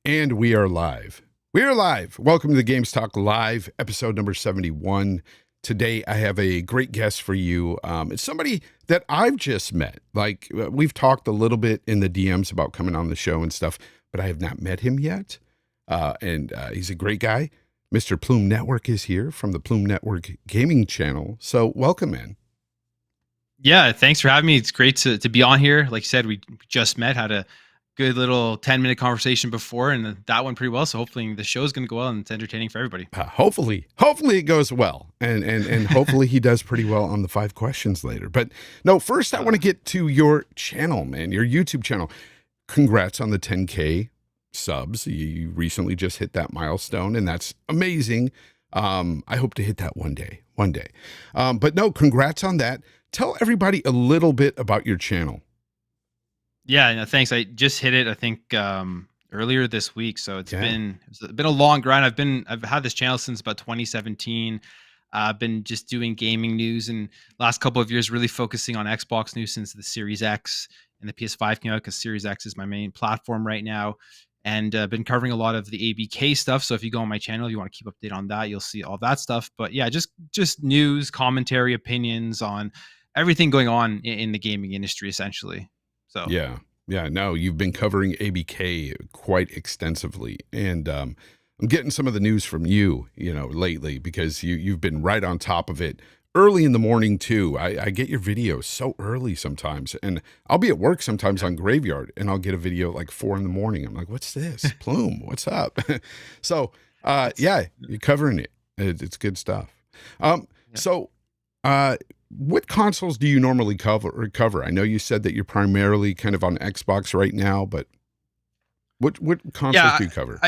And we are live. We are live. Welcome to the Games Talk Live, episode number 71. Today, I have a great guest for you. It's somebody that I've just met. Like, we've talked a little bit in the DMs about coming on the show and stuff, but I have not met him yet. And he's a great guy. Mr. Plume Network is here from the Plume Network Gaming channel. So welcome, man. Yeah, thanks for having me. It's great to be on here. Like you said, we just met, had a good little 10-minute conversation before, and that went pretty well. So hopefully the show is going to go well and it's entertaining for everybody. Hopefully it goes well, and hopefully he does pretty well on the 5 questions later. But no, first I want to get to your channel, man, your YouTube channel. Congrats on the 10K subs. You recently just hit that milestone, and that's amazing. I hope to hit that one day. But no, congrats on that. Tell everybody a little bit about your channel. Yeah, no, thanks. I just hit it, I think, earlier this week. So it's been a long grind. I've had this channel since about 2017. I've been just doing gaming news, and last couple of years really focusing on Xbox news since the Series X and the PS5 came out, because Series X is my main platform right now. And I've been covering a lot of the ABK stuff. So if you go on my channel, you want to keep update on that, you'll see all that stuff. But yeah, just news, commentary, opinions on everything going on in the gaming industry, essentially. So yeah, no, you've been covering ABK quite extensively, and I'm getting some of the news from you, lately, because you've been right on top of it early in the morning too. I get your videos so early sometimes, and I'll be at work sometimes on Graveyard, and I'll get a video at like 4 in the morning. I'm like, what's this? Plume, what's up? So yeah, you're covering it. It's good stuff. So what consoles do you normally cover? I know you said that you're primarily kind of on Xbox right now, but what consoles do you cover?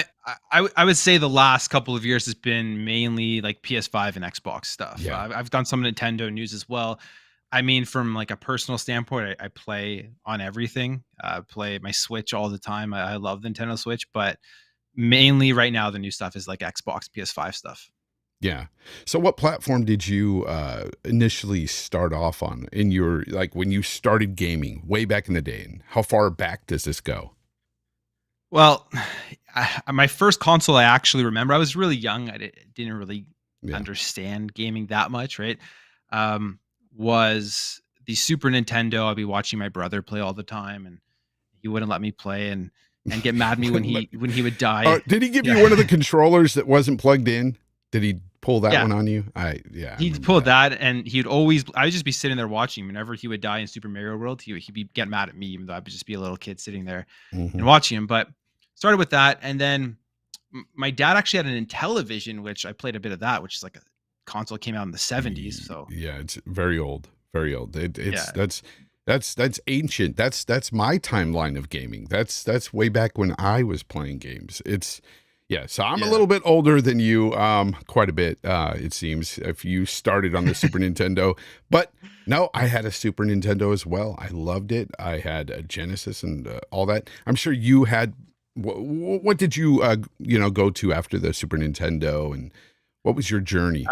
I would say the last couple of years has been mainly like PS5 and Xbox stuff. Yeah. I've done some Nintendo news as well. I mean, from like a personal standpoint, I play on everything. I play my Switch all the time. I love the Nintendo Switch, but mainly right now the new stuff is like Xbox, PS5 stuff. Yeah. So what platform did you initially start off on in your, like, when you started gaming way back in the day? And how far back does this go? Well, my first console I actually remember, I was really young. I didn't really understand gaming that much, right? Was the Super Nintendo. I'd be watching my brother play all the time, and he wouldn't let me play and get mad at me when he would die. Did he give you one of the controllers that wasn't plugged in? Did he pull that one on you? He pulled that, and I would just be sitting there watching him. Whenever he would die in Super Mario World, he'd be getting mad at me, even though I would just be a little kid sitting there and watching him. But started with that, and then my dad actually had an Intellivision, which I played a bit of that, which is like a console that came out in the 70s. So yeah, it's very old. That's ancient. That's my timeline of gaming. That's way back when I was playing games. So I'm a little bit older than you, quite a bit, it seems, if you started on the Super Nintendo. But no, I had a Super Nintendo as well. I loved it. I had a Genesis and all that. I'm sure you had. What did you, go to after the Super Nintendo, and what was your journey?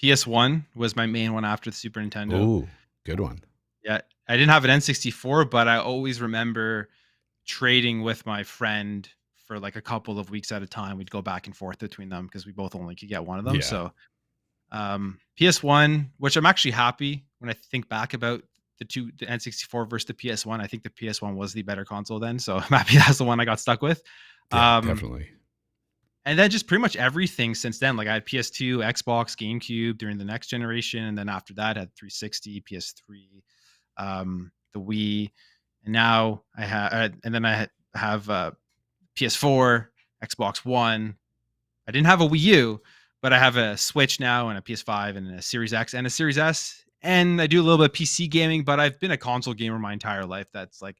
PS1 was my main one after the Super Nintendo. Oh, good one. Yeah, I didn't have an N64, but I always remember trading with my friend for like a couple of weeks at a time. We'd go back and forth between them because we both only could get one of them. Yeah. So PS1, which I'm actually happy when I think back about the N64 versus the PS1. I think the PS1 was the better console then. So I'm happy that's the one I got stuck with. Yeah, definitely. And then just pretty much everything since then. Like I had PS2, Xbox, GameCube during the next generation. And then after that I had 360, PS3, the Wii. And now I have PS4, Xbox One. I didn't have a Wii U, but I have a Switch now and a PS5 and a Series X and a Series S. And I do a little bit of PC gaming, but I've been a console gamer my entire life. That's like,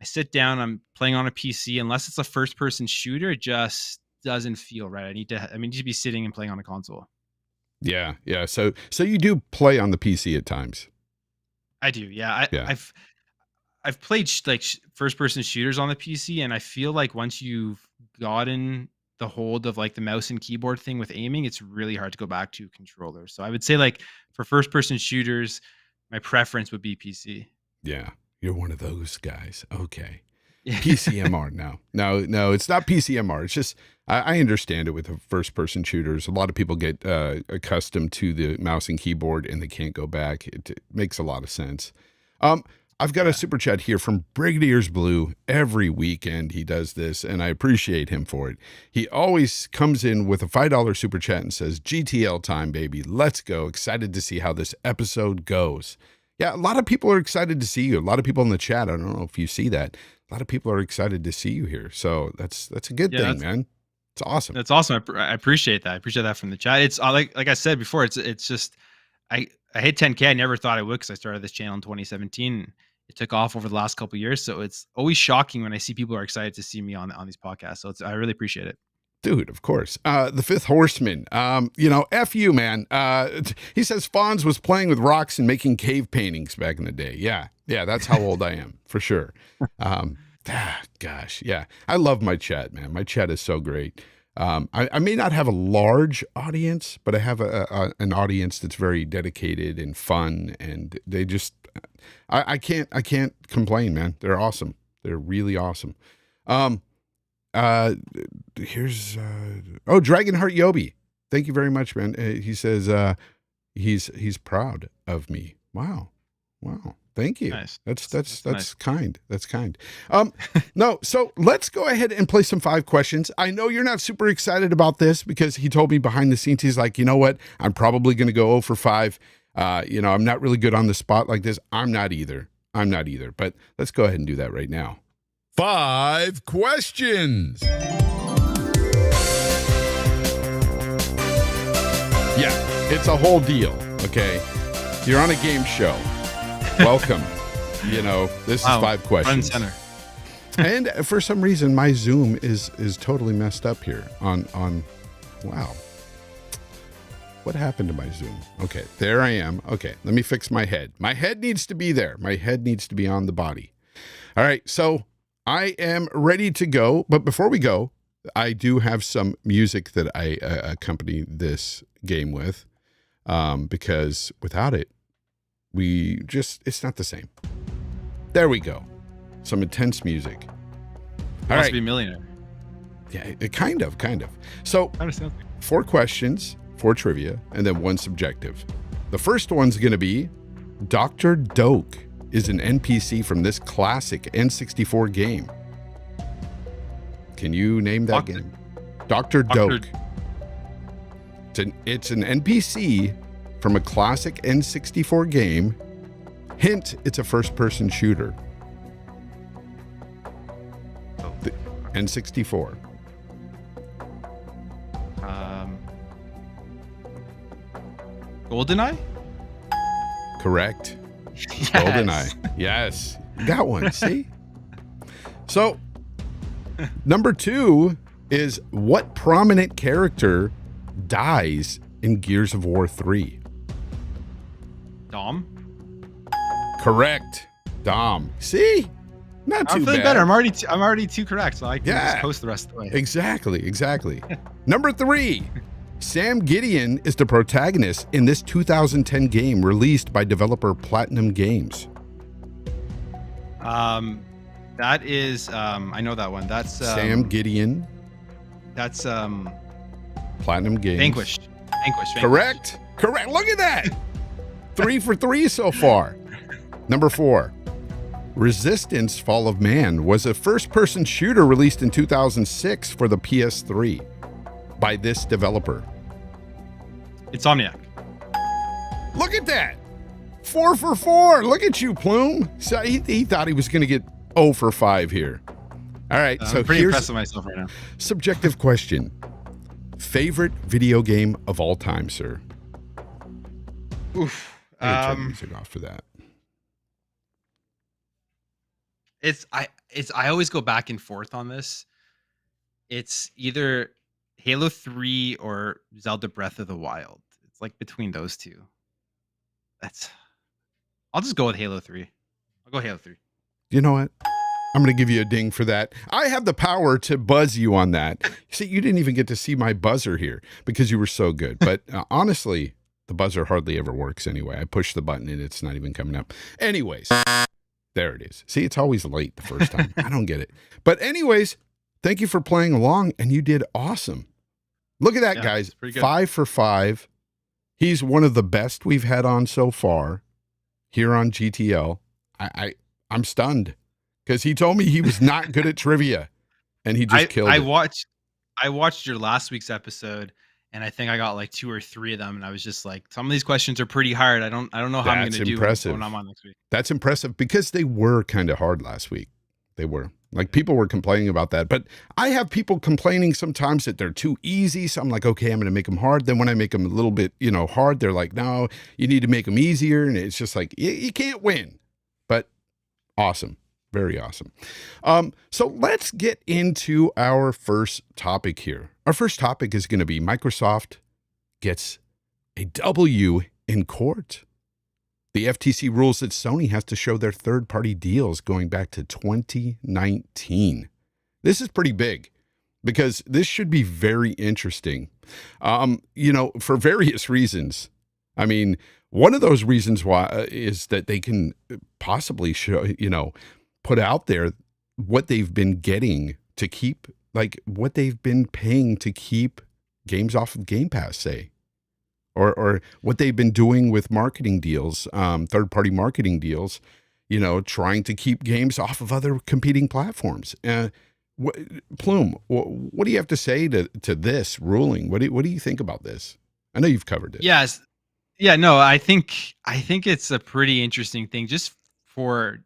I sit down, I'm playing on a PC, unless it's a first person shooter, it just doesn't feel right. I need to be sitting and playing on a console. Yeah. So you do play on the PC at times. I do. Yeah. I've played first person shooters on the PC, and I feel like once you've gotten the hold of like the mouse and keyboard thing with aiming, it's really hard to go back to controllers. So I would say like for first person shooters, my preference would be PC. Yeah. You're one of those guys. Okay. PCMR. No, it's not PCMR. It's just, I understand it with the first person shooters. A lot of people get accustomed to the mouse and keyboard and they can't go back. It makes a lot of sense. I've got a super chat here from Brigadier's Blue. Every weekend he does this, and I appreciate him for it. He always comes in with a $5 super chat and says, GTL time, baby. Let's go. Excited to see how this episode goes. Yeah, a lot of people are excited to see you. A lot of people in the chat, I don't know if you see that. A lot of people are excited to see you here. So that's a good thing, man. It's awesome. That's awesome. I appreciate that. I appreciate that from the chat. It's like I said before, it's just, I hit 10K. I never thought I would, because I started this channel in 2017. It took off over the last couple of years. So it's always shocking when I see people are excited to see me on these podcasts. So I really appreciate it. Dude, of course. The Fifth Horseman, F you, man. He says Fonz was playing with rocks and making cave paintings back in the day. Yeah, that's how old I am, for sure. Gosh, yeah. I love my chat, man. My chat is so great. I may not have a large audience, but I have an audience that's very dedicated and fun, and they just, I can't complain, man. They're awesome. They're really awesome. Here's Dragonheart Yobi. Thank you very much, man. He says he's proud of me. Wow. Thank you. Nice. That's nice. Kind. That's kind. No, so let's go ahead and play some 5 questions. I know you're not super excited about this, because he told me behind the scenes, he's like, you know what? I'm probably going to go 0 for 5. I'm not really good on the spot like this. I'm not either. But let's go ahead and do that right now. 5 questions. Yeah, it's a whole deal. Okay. You're on a game show. Welcome. This is 5 questions. Front And for some reason, my Zoom is totally messed up here on, wow. What happened to my Zoom? Okay, there I am. Okay, let me fix my head. My head needs to be there. My head needs to be on the body. All right, so I am ready to go. But before we go, I do have some music that I accompany this game with, because without it, it's not the same. There we go. Some intense music. All Must right. be a millionaire. Yeah, kind of. So 4 questions, 4 trivia, and then 1 subjective. The first one's going to be, Dr. Doak is an NPC from this classic N64 game. Can you name that game? Dr. Doak. It's an NPC from a classic N64 game. Hint, it's a first-person shooter. The N64. GoldenEye? Correct. Yes. GoldenEye. Yes. Got one. See? So, number 2 is, what prominent character dies in Gears of War 3? Dom? Correct. Dom. See? Not too I'm feeling bad. better. I'm already 2 correct, so I can just coast the rest of the way. Exactly. Number 3. Sam Gideon is the protagonist in this 2010 game released by developer Platinum Games. That is, I know that one. That's Sam Gideon. That's Platinum Games. Vanquished. Correct. Look at that. 3 for 3 so far. Number 4. Resistance: Fall of Man was a first-person shooter released in 2006 for the PS3 by this developer. Insomniac. Look at that. 4 for 4. Look at you, Plume. So he thought he was going to get 0 for 5 here. All right. So I'm pretty impressed with myself right now. Subjective question. Favorite video game of all time, sir? Oof. I turn the music off for that. I always go back and forth on this. It's either Halo 3 or Zelda Breath of the Wild. It's like between those two. I'll just go with Halo 3. I'll go Halo 3. You know what? I'm going to give you a ding for that. I have the power to buzz you on that. See, you didn't even get to see my buzzer here because you were so good. But honestly, the buzzer hardly ever works anyway. I push the button and it's not even coming up. Anyways, There it is. See, it's always late the first time. I don't get it. But anyways, thank you for playing along, and you did awesome. Look at that, guys. 5 for 5. He's one of the best we've had on so far here on GTL. I'm stunned because he told me he was not good at trivia, and he just killed it. I watched your last week's episode, and I think I got like 2 or 3 of them, and I was just like, some of these questions are pretty hard. I don't know how I'm going to do when I'm on next week. That's impressive because they were kind of hard last week. They were. Like, people were complaining about that, but I have people complaining sometimes that they're too easy. So I'm like, okay, I'm going to make them hard. Then when I make them a little bit, hard, they're like, no, you need to make them easier. And it's just like, you can't win, but awesome. Very awesome. So let's get into our first topic here. Our first topic is going to be Microsoft gets a W in court. The FTC rules that Sony has to show their third-party deals going back to 2019. This is pretty big because this should be very interesting, for various reasons. I mean, one of those reasons why is that they can possibly show, put out there what they've been getting to keep, like what they've been paying to keep games off of Game Pass, say. Or what they've been doing with marketing deals, third-party marketing deals, trying to keep games off of other competing platforms. Plume, what do you have to say to this ruling? What do you think about this? I know you've covered it. Yes. Yeah, no, I think it's a pretty interesting thing just for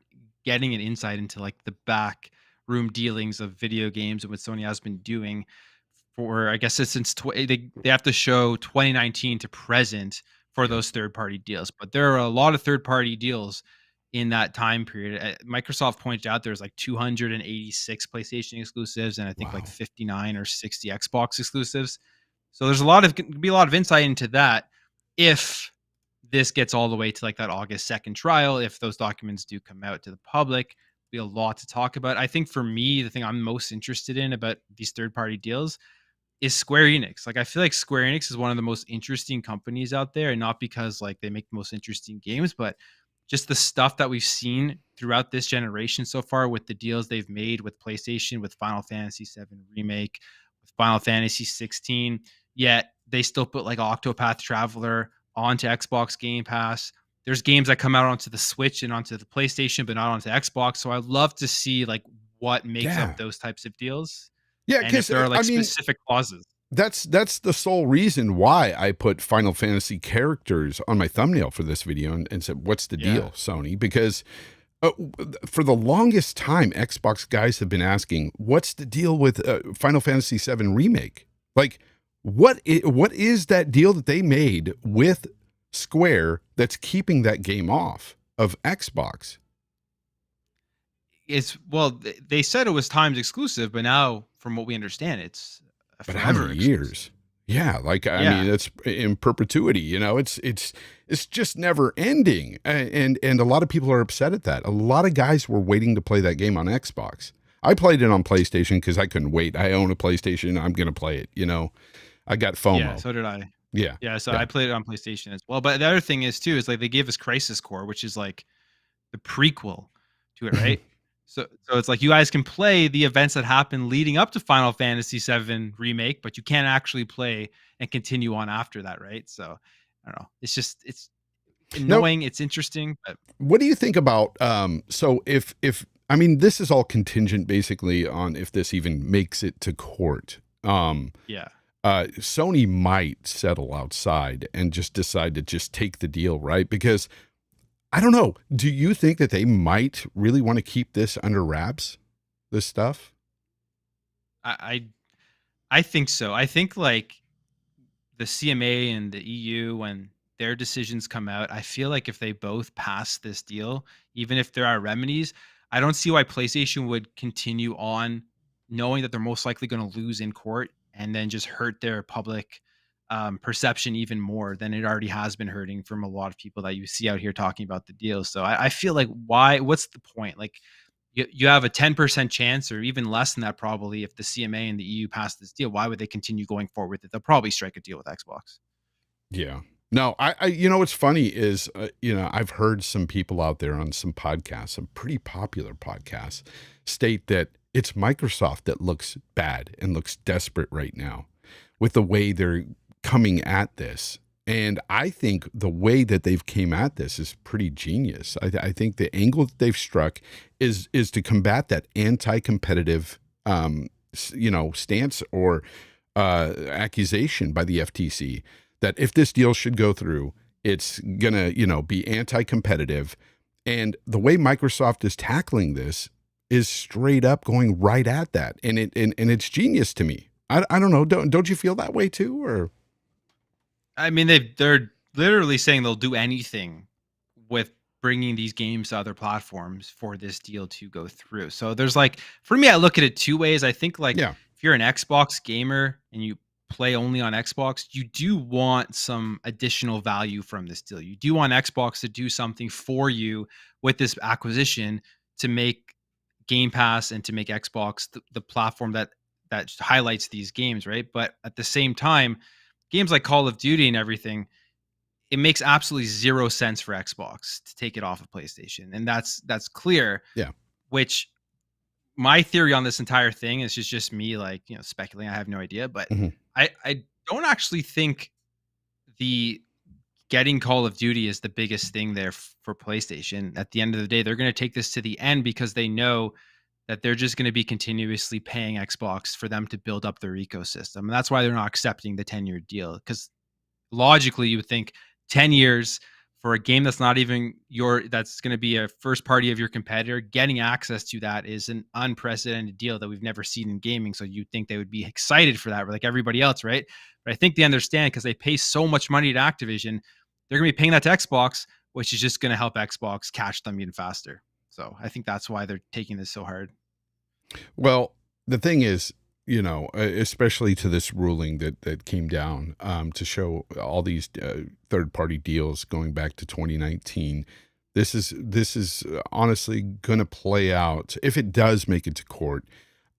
getting an insight into like the back room dealings of video games and what Sony has been doing. For I guess it's since they have to show 2019 to present for those third-party deals, but there are a lot of third-party deals in that time period. Microsoft pointed out there's like 286 PlayStation exclusives and I think like 59 or 60 Xbox exclusives. So there's could be a lot of insight into that if this gets all the way to like that August 2nd trial. If those documents do come out to the public, be a lot to talk about. I think for me, the thing I'm most interested in about these third-party deals is Square Enix. Like, I feel like Square Enix is one of the most interesting companies out there, and not because like they make the most interesting games, but just the stuff that we've seen throughout this generation so far with the deals they've made with PlayStation, with Final Fantasy VII Remake, with Final Fantasy 16. Yet they still put like Octopath Traveler onto Xbox Game Pass. There's games that come out onto the Switch and onto the PlayStation, but not onto Xbox. So I'd love to see like what makes up those types of deals. Yeah, because there are like specific clauses. That's the sole reason why I put Final Fantasy characters on my thumbnail for this video and said, "What's the deal, Sony?" Because for the longest time, Xbox guys have been asking, "What's the deal with Final Fantasy VII Remake?" Like, what is that deal that they made with Square that's keeping that game off of Xbox? They said it was times exclusive, but now, from what we understand, it's forever. But how many years? Yeah, like I mean, it's in perpetuity. It's just never ending, and a lot of people are upset at that. A lot of guys were waiting to play that game on Xbox. I played it on PlayStation because I couldn't wait. I own a PlayStation. I'm gonna play it. I got FOMO. Yeah, so did I. Yeah. So I played it on PlayStation as well. But the other thing is too is like they gave us Crisis Core, which is like the prequel to it, right? So it's like you guys can play the events that happen leading up to Final Fantasy VII Remake, but you can't actually play and continue on after that, right? So I don't know. It's annoying. It's interesting. But what do you think about so if I mean, this is all contingent basically on if this even makes it to court. Sony might settle outside and just decide to just take the deal, right? Because I don't know. Do you think that they might really want to keep this under wraps, this stuff? I think so. I think like the CMA and the EU, when their decisions come out, I feel like if they both pass this deal, even if there are remedies, I don't see why PlayStation would continue on knowing that they're most likely going to lose in court and then just hurt their public perception even more than it already has been hurting from a lot of people that you see out here talking about the deal. So I feel like what's the point? Like you have a 10% chance or even less than that probably if the CMA and the EU pass this deal. Why would they continue going forward with it? They'll probably strike a deal with Xbox. Yeah. No, you know, what's funny is, you know, I've heard some people out there on some podcasts, some pretty popular podcasts, state that it's Microsoft that looks bad and looks desperate right now with the way they're coming at this. And I think the way that they've came at this is pretty genius. I think the angle that they've struck is to combat that anti-competitive, you know, stance or accusation by the FTC that if this deal should go through, it's gonna, you know, be anti-competitive. And the way Microsoft is tackling this is straight up going right at that, and it's genius to me. I don't know. Don't you feel that way too, or? I mean, they're literally saying they'll do anything with bringing these games to other platforms for this deal to go through. So there's like, for me, I look at it two ways. I think like Yeah. if you're an Xbox gamer and you play only on Xbox, you do want some additional value from this deal. You do want Xbox to do something for you with this acquisition to make Game Pass and to make Xbox the platform that highlights these games, right? But at the same time, games like Call of Duty and everything, it makes absolutely zero sense for Xbox to take it off of PlayStation, and that's clear. Yeah. Which my theory on this entire thing is just me, like, you know, speculating. I have no idea, but Mhm. I don't actually think the getting Call of Duty is the biggest thing there for PlayStation. At the end of the day, they're going to take this to the end because they know that they're just going to be continuously paying Xbox for them to build up their ecosystem. And that's why they're not accepting the 10-year deal, because logically you would think 10 years for a game that's not even that's going to be a first party of your competitor, getting access to that is an unprecedented deal that we've never seen in gaming. So you'd think they would be excited for that, like everybody else, right? But I think they understand, because they pay so much money to Activision, they're going to be paying that to Xbox, which is just going to help Xbox catch them even faster. So I think that's why they're taking this so hard. Well, the thing is, you know, especially to this ruling that came down to show all these third-party deals going back to 2019. This is honestly going to play out if it does make it to court.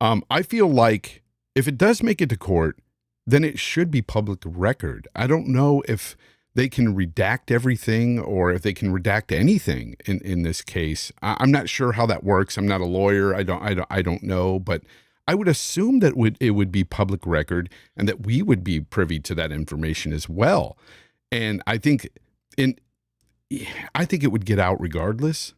I feel like if it does make it to court, then it should be public record. I don't know if they can redact everything or if they can redact anything in this case. I'm not sure how that works. I'm not a lawyer. I don't know, but I would assume that it would be public record and that we would be privy to that information as well. And I think it would get out regardless.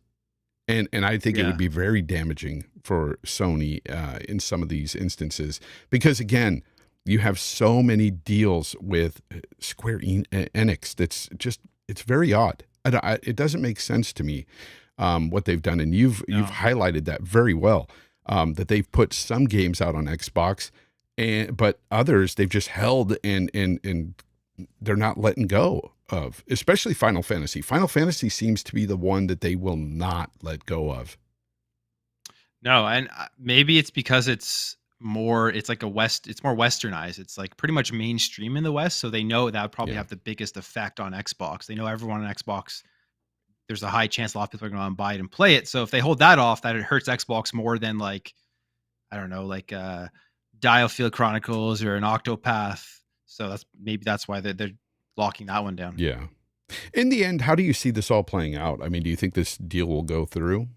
And I think it would be very damaging for Sony in some of these instances, because again, you have so many deals with Square Enix that's just, it's very odd. It doesn't make sense to me what they've done, and you've highlighted that very well. That they've put some games out on Xbox, but others they've just held and they're not letting go of, especially Final Fantasy. Final Fantasy seems to be the one that they will not let go of. No, and maybe it's because it's more westernized. It's like pretty much mainstream in the West, so they know that would probably have the biggest effect on Xbox. They know everyone on Xbox, there's a high chance a lot of people are going to buy it and play it. So if they hold that off, that it hurts Xbox more than, like, I don't know, like Dialfield Chronicles or an Octopath. So that's why they're locking that one down. Yeah. In the end, how do you see this all playing out? I mean, do you think this deal will go through?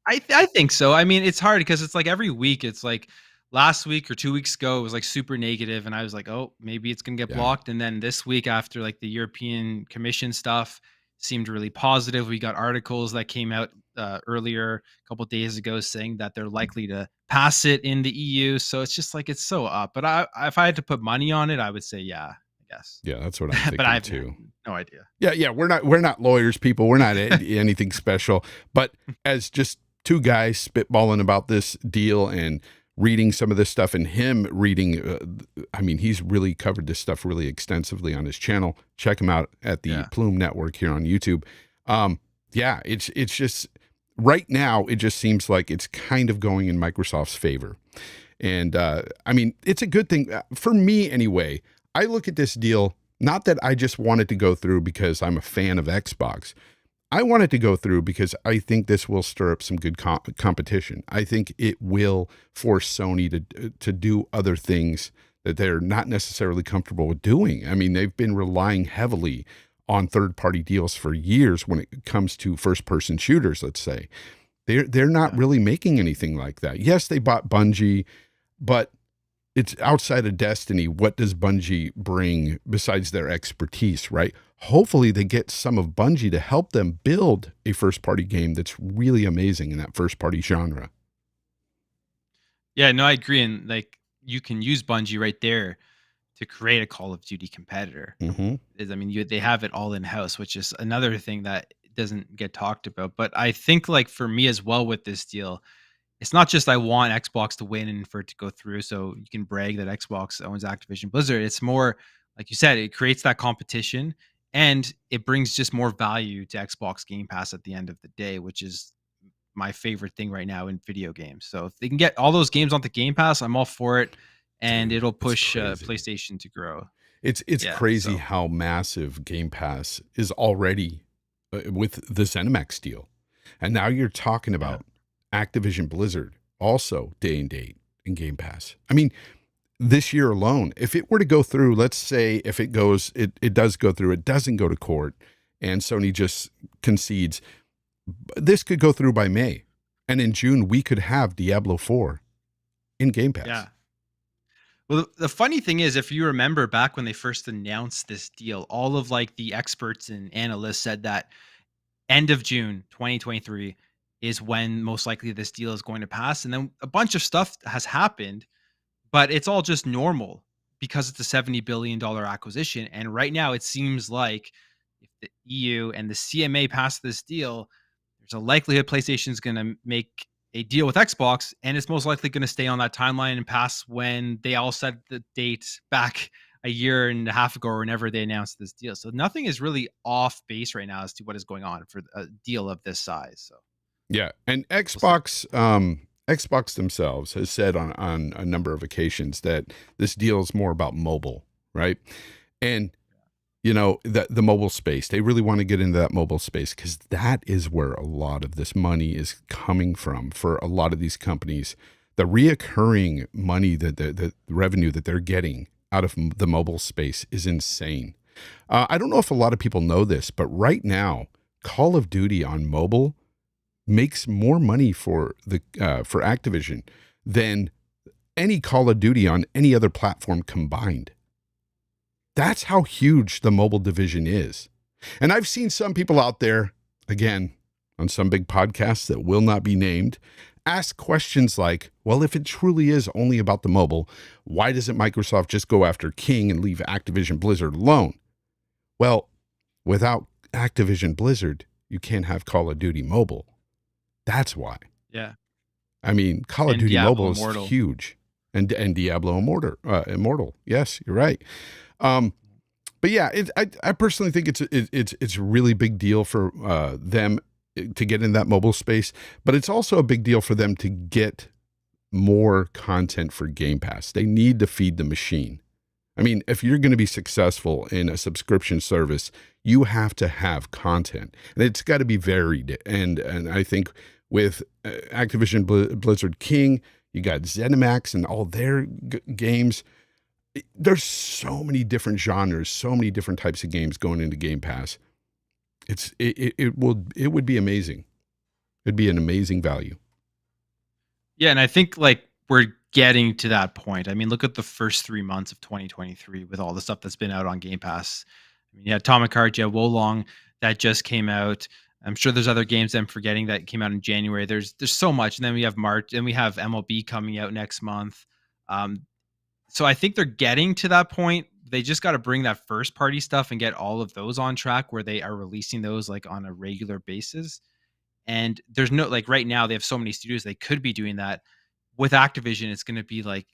I think so. I mean, it's hard because it's like every week, it's like last week or 2 weeks ago, it was like super negative, and I was like, oh, maybe it's going to get blocked. And then this week, after like the European Commission stuff seemed really positive, we got articles that came out earlier a couple of days ago saying that they're likely to pass it in the EU. So it's just like, it's so up. But if I had to put money on it, I would say, yeah, I guess. Yeah, that's what I'm thinking but I have too. No idea. Yeah, we're not lawyers, people. We're not anything special. But as just two guys spitballing about this deal and reading some of this stuff, and him reading, I mean, he's really covered this stuff really extensively on his channel. Check him out at the Plume Network here on YouTube. It's just right now, it just seems like it's kind of going in Microsoft's favor. And I mean, it's a good thing for me anyway. I look at this deal, not that I just wanted to go through because I'm a fan of Xbox. I wanted to go through because I think this will stir up some good competition. I think it will force Sony to do other things that they're not necessarily comfortable with doing. I mean, they've been relying heavily on third-party deals for years when it comes to first-person shooters, let's say. They're not Yeah. really making anything like that. Yes, they bought Bungie, but it's outside of Destiny. What does Bungie bring besides their expertise, right? Hopefully they get some of Bungie to help them build a first-party game that's really amazing in that first-party genre. Yeah, no, I agree. And like you can use Bungie right there to create a Call of Duty competitor. Mm-hmm. I mean, they have it all in house, which is another thing that doesn't get talked about. But I think like for me as well with this deal, it's not just I want Xbox to win and for it to go through so you can brag that Xbox owns Activision Blizzard. It's more like you said, it creates that competition and it brings just more value to Xbox Game Pass at the end of the day, which is my favorite thing right now in video games. So if they can get all those games onto Game Pass, I'm all for it, and Dude, it'll it's push crazy. PlayStation to grow. It's Yeah. crazy So how massive Game Pass is already with the ZeniMax deal. And now you're talking yeah, about Activision Blizzard also day and date in Game Pass. I mean, this year alone, if it were to go through, let's say if it goes, it does go through, it doesn't go to court, and Sony just concedes, this could go through by May. And in June, we could have Diablo 4 in Game Pass. yeah. Well, the funny thing is, if you remember back when they first announced this deal, all of like the experts and analysts said that end of June 2023 is when most likely this deal is going to pass. And then a bunch of stuff has happened, but it's all just normal because it's a $70 billion acquisition. And right now, it seems like if the EU and the CMA pass this deal, there's a likelihood PlayStation is going to make a deal with Xbox, and it's most likely going to stay on that timeline and pass when they all set the date back a year and a half ago or whenever they announced this deal. So nothing is really off base right now as to what is going on for a deal of this size. So Yeah, and we'll see. Xbox themselves has said on a number of occasions that this deal is more about mobile, right? And you know, the mobile space. They really want to get into that mobile space because that is where a lot of this money is coming from for a lot of these companies. The reoccurring money that the revenue that they're getting out of the mobile space is insane. I don't know if a lot of people know this, but right now, Call of Duty on mobile makes more money for Activision than any Call of Duty on any other platform combined. That's how huge the mobile division is. And I've seen some people out there, again, on some big podcasts that will not be named, ask questions like, well, if it truly is only about the mobile, why doesn't Microsoft just go after King and leave Activision Blizzard alone? Well, without Activision Blizzard, you can't have Call of Duty Mobile. That's why. Yeah. I mean, Call of And Duty Diablo Mobile is Immortal. huge. And Diablo Immortal. Yes, you're right. But yeah, I personally think it's a really big deal for them to get in that mobile space, but it's also a big deal for them to get more content for Game Pass. They need to feed the machine. I mean, if you're going to be successful in a subscription service, you have to have content, and it's got to be varied. And I think with Activision Blizzard King, you got ZeniMax and all their games. There's so many different genres, so many different types of games going into Game Pass. It would be amazing. It'd be an amazing value. Yeah, and I think like we're getting to that point. I mean, look at the first 3 months of 2023 with all the stuff that's been out on Game Pass. I mean, you had Atomic Heart, you had Wolong that just came out. I'm sure there's other games I'm forgetting that came out in January. There's so much, and then we have March, and we have MLB coming out next month. So I think they're getting to that point. They just got to bring that first party stuff and get all of those on track where they are releasing those like on a regular basis. And there's no like right now they have so many studios they could be doing that. With Activision, it's going to be like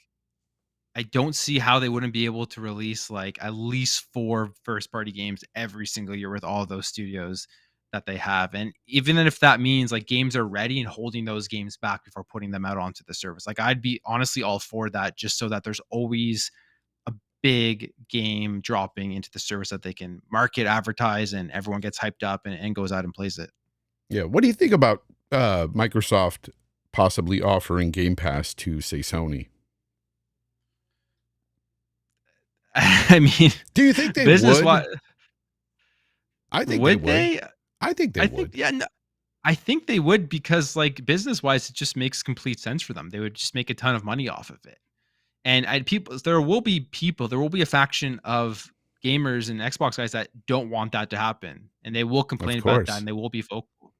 I don't see how they wouldn't be able to release like at least 4 first party games every single year with all of those studios that they have. And even if that means like games are ready and holding those games back before putting them out onto the service, like I'd be honestly all for that just so that there's always a big game dropping into the service that they can market, advertise, and everyone gets hyped up and goes out and plays it. Yeah. What do you think about Microsoft possibly offering Game Pass to, say, Sony? I mean, Do you think they business would? wise, I think they would would. they? I think they I think, would. yeah, no, I think they would because, like, business wise, it just makes complete sense for them. They would just make a ton of money off of it. And there will be people, there will be a faction of gamers and Xbox guys that don't want that to happen, and they will Of complain about that, course. and they will be vocal.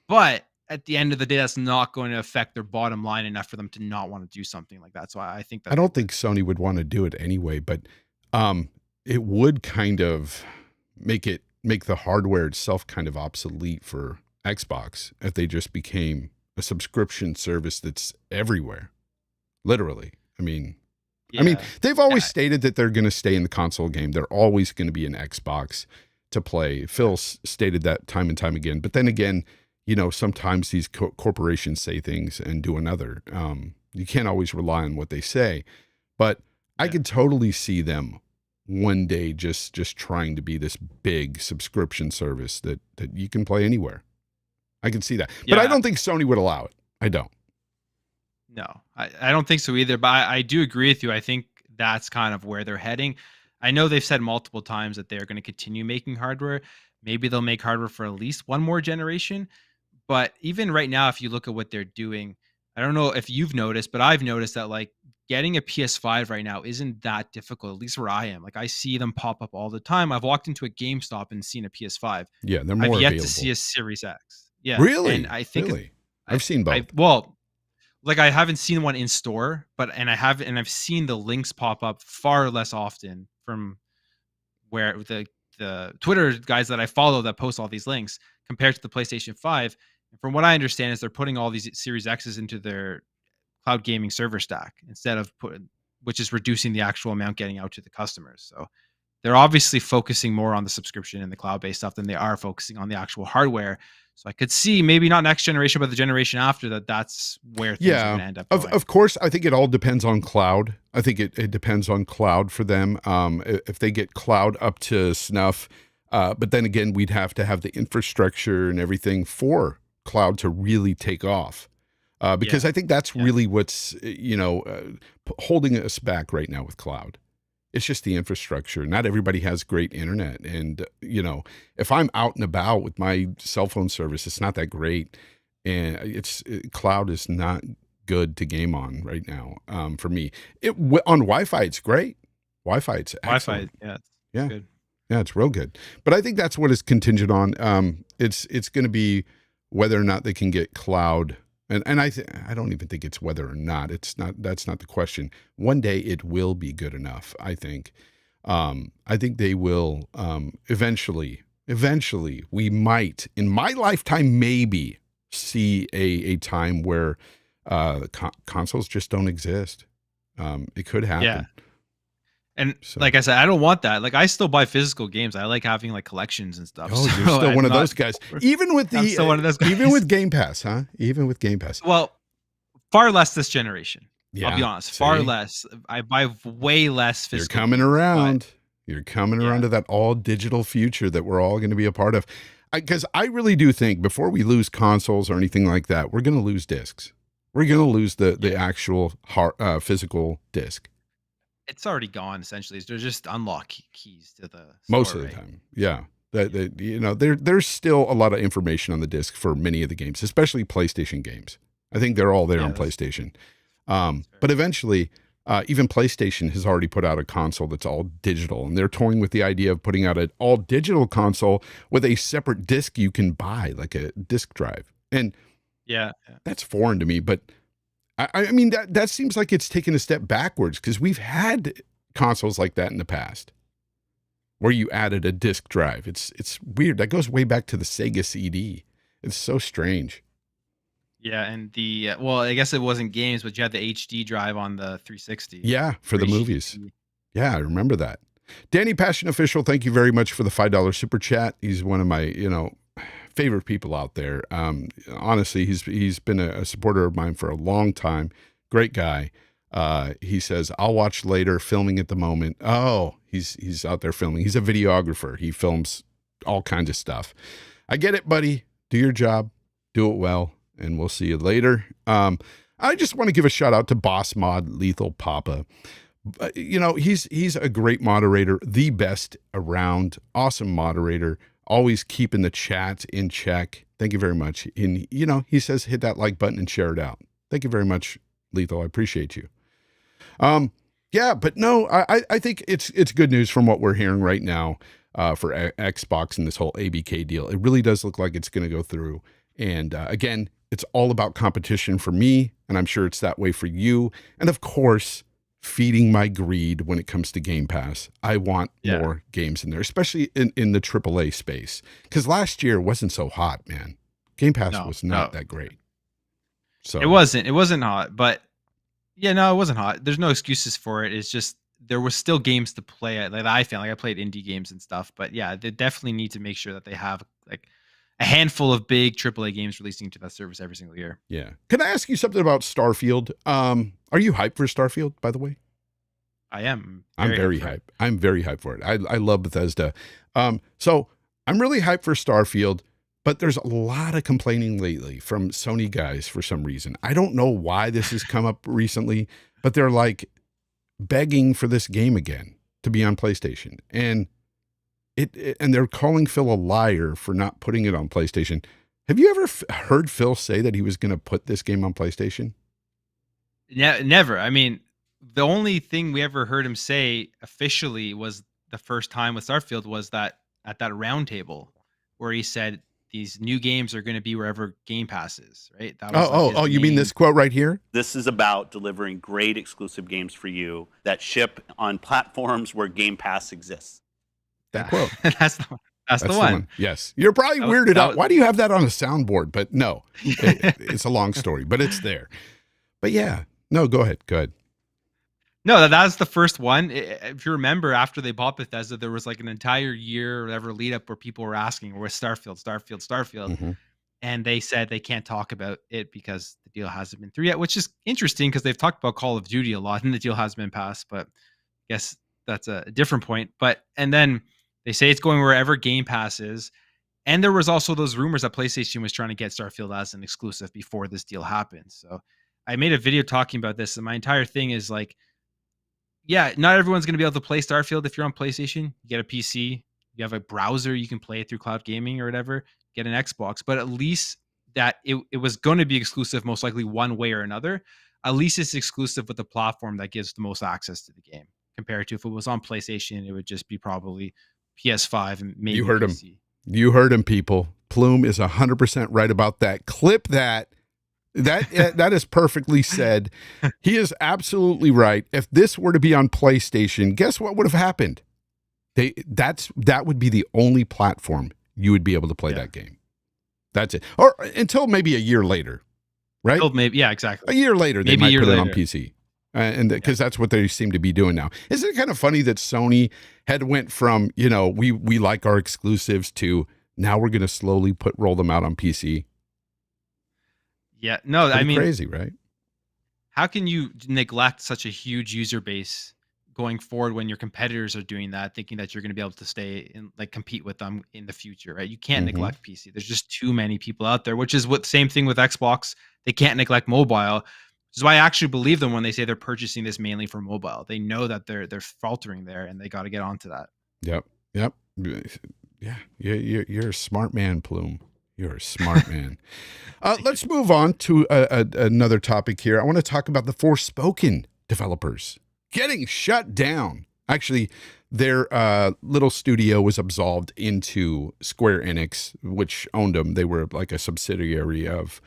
But at the end of the day, that's not going to affect their bottom line enough for them to not want to do something like that. So I think I that they don't would. think Sony would want to do it anyway, but um, it would kind of make the hardware itself kind of obsolete for Xbox if they just became a subscription service that's everywhere. Literally. I mean, Yeah. they've always Yeah. stated that they're going to stay in the console game. They're always going to be an Xbox to play. Phil stated that time and time again. But then again, sometimes these corporations say things and do another. You can't always rely on what they say. But I Yeah. could totally see them one day just trying to be this big subscription service that you can play anywhere. I can see that. But I Yeah. don't think Sony would allow it. I don't. No, I don't think so either. But I do agree with you. I think that's kind of where they're heading. I know they've said multiple times that they're going to continue making hardware. Maybe they'll make hardware for at least one more generation. But even right now, if you look at what they're doing, I don't know if you've noticed, but I've noticed that, like, getting a PS5 right now isn't that difficult, at least where I am. Like, I see them pop up all the time. I've walked into a GameStop and seen a PS5. Yeah, they're I've more yet to see available. a Series X. Yeah. And Really? I think Really? I, I've seen both. well, like, I haven't seen one in store, but I've seen the links pop up far less often from where the Twitter guys that I follow that post all these links compared to the PlayStation 5. And from what I understand is they're putting all these Series X's into their cloud gaming server stack instead of which is reducing the actual amount getting out to the customers. So they're obviously focusing more on the subscription and the cloud-based stuff than they are focusing on the actual hardware. So I could see, maybe not next generation, but the generation after that, that's where things are going Yeah, to end up of going. of course. I think it all depends on cloud. I think it depends on cloud for them. If they get cloud up to snuff, but then again, we'd have to have the infrastructure and everything for cloud to really take off. Because Yeah. I think that's Yeah. really what's holding us back right now with cloud. It's just the infrastructure. Not everybody has great internet, and if I'm out and about with my cell phone service, it's not that great, and cloud is not good to game on right now. For me, on Wi-Fi, it's great. Wi-Fi, it's Wi-Fi. excellent. Yeah. It's Yeah, good. yeah, it's real good. But I think that's what it's contingent on. It's going to be whether or not they can get cloud. And I don't even think it's whether or not. That's not the question. One day it will be good enough, I think. I think they will eventually we might, in my lifetime, maybe see a time where consoles just don't exist. It could happen. Yeah. And So- like I said, I don't want that. Like, I still buy physical games. I like having, like, collections and stuff. Oh, you're So still I'm one of not- those guys. Even with I'm still one of those even guys. with Game Pass, huh? Even with Game Pass. Well, far less this generation. Yeah, I'll be honest. Far see? less. I buy way less You're physical. coming games, around. You're coming around Yeah. to that all digital future that we're all going to be a part of. Because I really do think before we lose consoles or anything like that, we're going to lose discs. We're going to lose the actual physical disc. It's already gone, essentially. They're just unlock keys to the Most store, of the right? time. Yeah. There's still a lot of information on the disc for many of the games, especially PlayStation games. I think they're all there Yeah, on that's- PlayStation. fair. But eventually, even PlayStation has already put out a console that's all digital, and they're toying with the idea of putting out an all digital console with a separate disc you can buy, like a disc drive. And Yeah. that's foreign to me, but I mean, that seems like it's taken a step backwards because we've had consoles like that in the past where you added a disc drive. It's weird. That goes way back to the Sega CD. It's so strange. Yeah. And well, I guess it wasn't games, but you had the HD drive on the 360. Yeah, for the HD. movies. Yeah, I remember that. Danny Passion Official, thank you very much for the $5 super chat. He's one of my, favorite people out there. Honestly, he's been a supporter of mine for a long time. Great guy. He says, I'll watch later, filming at the moment. Oh, he's out there filming. He's a videographer. He films all kinds of stuff. I get it, buddy. Do your job. Do it well. And we'll see you later. I just want to give a shout out to Boss Mod Lethal Papa. You know, he's a great moderator, the best around, awesome moderator, always keeping the chat in check. Thank you very much. And, you know, he says hit that like button and share it out. Thank you very much, Lethal. I appreciate you. Yeah, but no, I think it's good news from what we're hearing right now for Xbox and this whole ABK deal. It really does look like it's going to go through. And again, it's all about competition for me, and I'm sure it's that way for you. And of course, feeding my greed when it comes to Game Pass. I want more games in there, especially in the AAA space. Because last year wasn't so hot, man. Game Pass was not that great. So it wasn't hot, but yeah, no, it wasn't hot. There's no excuses for it. It's just there was still games to play. Like I found, like I played indie games and stuff, but yeah, they definitely need to make sure that they have like a handful of big AAA games releasing to that service every single year. Yeah. Can I ask you something about Starfield? Are you hyped for Starfield, by the way? I am. I'm very hyped. I'm very hyped for it. I love Bethesda. So I'm really hyped for Starfield, but there's a lot of complaining lately from Sony guys for some reason. I don't know why this has come up recently, but they're like begging for this game again to be on PlayStation. And and they're calling Phil a liar for not putting it on PlayStation. Have you ever heard Phil say that he was going to put this game on PlayStation? Yeah, never. I mean, the only thing we ever heard him say officially was the first time with Starfield was that at that roundtable where he said these new games are going to be wherever Game Pass is, right? That was you mean this quote right here? This is about delivering great exclusive games for you that ship on platforms where Game Pass exists. That quote. That's the one. Yes. You're probably weirded out. Why do you have that on a soundboard? But no, it's a long story, but it's there. But yeah, no, go ahead. No, that's the first one. If you remember, after they bought Bethesda, there was like an entire year or whatever lead up where people were asking, where's Starfield? Mm-hmm. And they said they can't talk about it because the deal hasn't been through yet, which is interesting because they've talked about Call of Duty a lot and the deal has been passed, but I guess that's a different point. And then they say it's going wherever Game Pass is. And there was also those rumors that PlayStation was trying to get Starfield as an exclusive before this deal happened. So I made a video talking about this, and my entire thing is like, yeah, not everyone's going to be able to play Starfield if you're on PlayStation. You get a PC, you have a browser, you can play it through cloud gaming or whatever, get an Xbox, but at least that it was going to be exclusive most likely one way or another. At least it's exclusive with the platform that gives the most access to the game compared to if it was on PlayStation, it would just be probably PS5 and maybe You heard PC. him. You heard him, people. Plume is 100% right about that. Clip that. That is perfectly said. He is absolutely right. If this were to be on PlayStation, guess what would have happened? That would be the only platform you would be able to play that game. That's it. Or until maybe a year later, right? Yeah, exactly. A year later, they might put it on PC. And because that's what they seem to be doing now. Isn't it kind of funny that Sony had went from, you know, we like our exclusives to now we're going to slowly roll them out on PC? Yeah, no, I mean, crazy, right? How can you neglect such a huge user base going forward when your competitors are doing that, thinking that you're going to be able to stay and like compete with them in the future, right? You can't neglect PC. There's just too many people out there, which is what same thing with Xbox. They can't neglect mobile, which is why I actually believe them when they say they're purchasing this mainly for mobile. They know that they're faltering there, and they got to get onto that. Yep. Yeah, you're a smart man, Plume. You're a smart man. Let's move on to another topic here. I want to talk about the Forespoken developers getting shut down. Actually, their little studio was absolved into Square Enix, which owned them. They were like a subsidiary of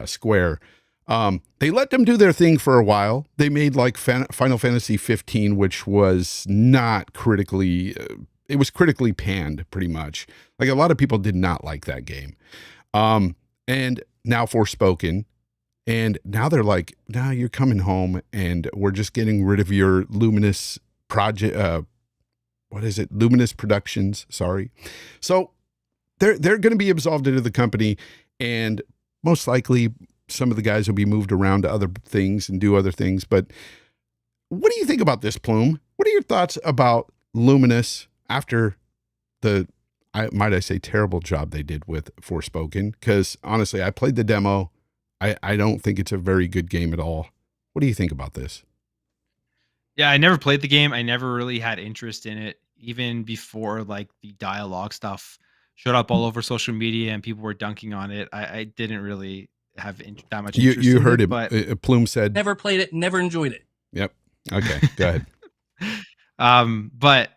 Square. They let them do their thing for a while. They made like Final Fantasy 15, which was not critically... it was critically panned pretty much. Like a lot of people did not like that game. And now Forespoken, and now they're like, nah, you're coming home and we're just getting rid of your Luminous project. What is it? Luminous Productions. Sorry. So they're going to be absolved into the company, and most likely some of the guys will be moved around to other things and do other things. But what do you think about this, Plume? What are your thoughts about Luminous after the, might I say, terrible job they did with Forespoken? Because honestly, I played the demo. I don't think it's a very good game at all. What do you think about this? Yeah, I never played the game. I never really had interest in it, even before like the dialogue stuff showed up all over social media and people were dunking on it. I didn't really have that much interest You in heard it, him. but Plume said, Never played it, never enjoyed it. "Yep, okay, go ahead." But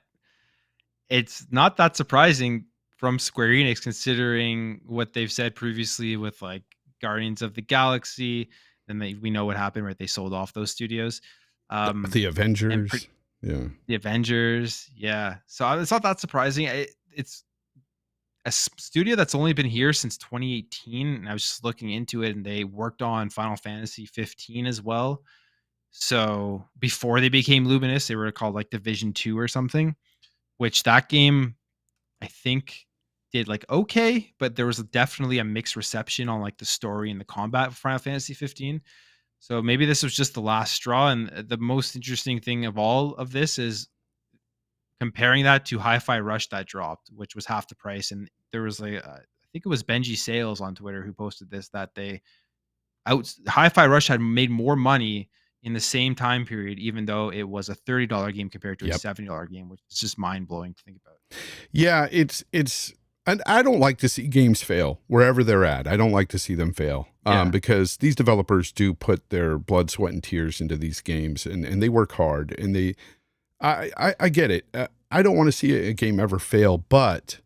it's not that surprising from Square Enix, considering what they've said previously with like Guardians of the Galaxy. And we know what happened, right? They sold off those studios. The Avengers, yeah, the Avengers, yeah. So it's not that surprising. It's a studio that's only been here since 2018, and I was just looking into it, and they worked on Final Fantasy 15 as well. So before they became Luminous, they were called like Division 2 or something, which that game I think did like okay, but there was definitely a mixed reception on like the story and the combat of Final Fantasy 15. So maybe this was just the last straw. And the most interesting thing of all of this is comparing that to Hi-Fi Rush that dropped, which was half the price. And there was like, I think it was Benji Sales on Twitter who posted this, that Hi-Fi Rush had made more money in the same time period, even though it was a $30 game compared to a $70 game, which is just mind blowing to think about. Yeah, it's and I don't like to see games fail wherever they're at. I don't like to see them fail because these developers do put their blood, sweat, and tears into these games, and they work hard. And I get it. I don't want to see a game ever fail, but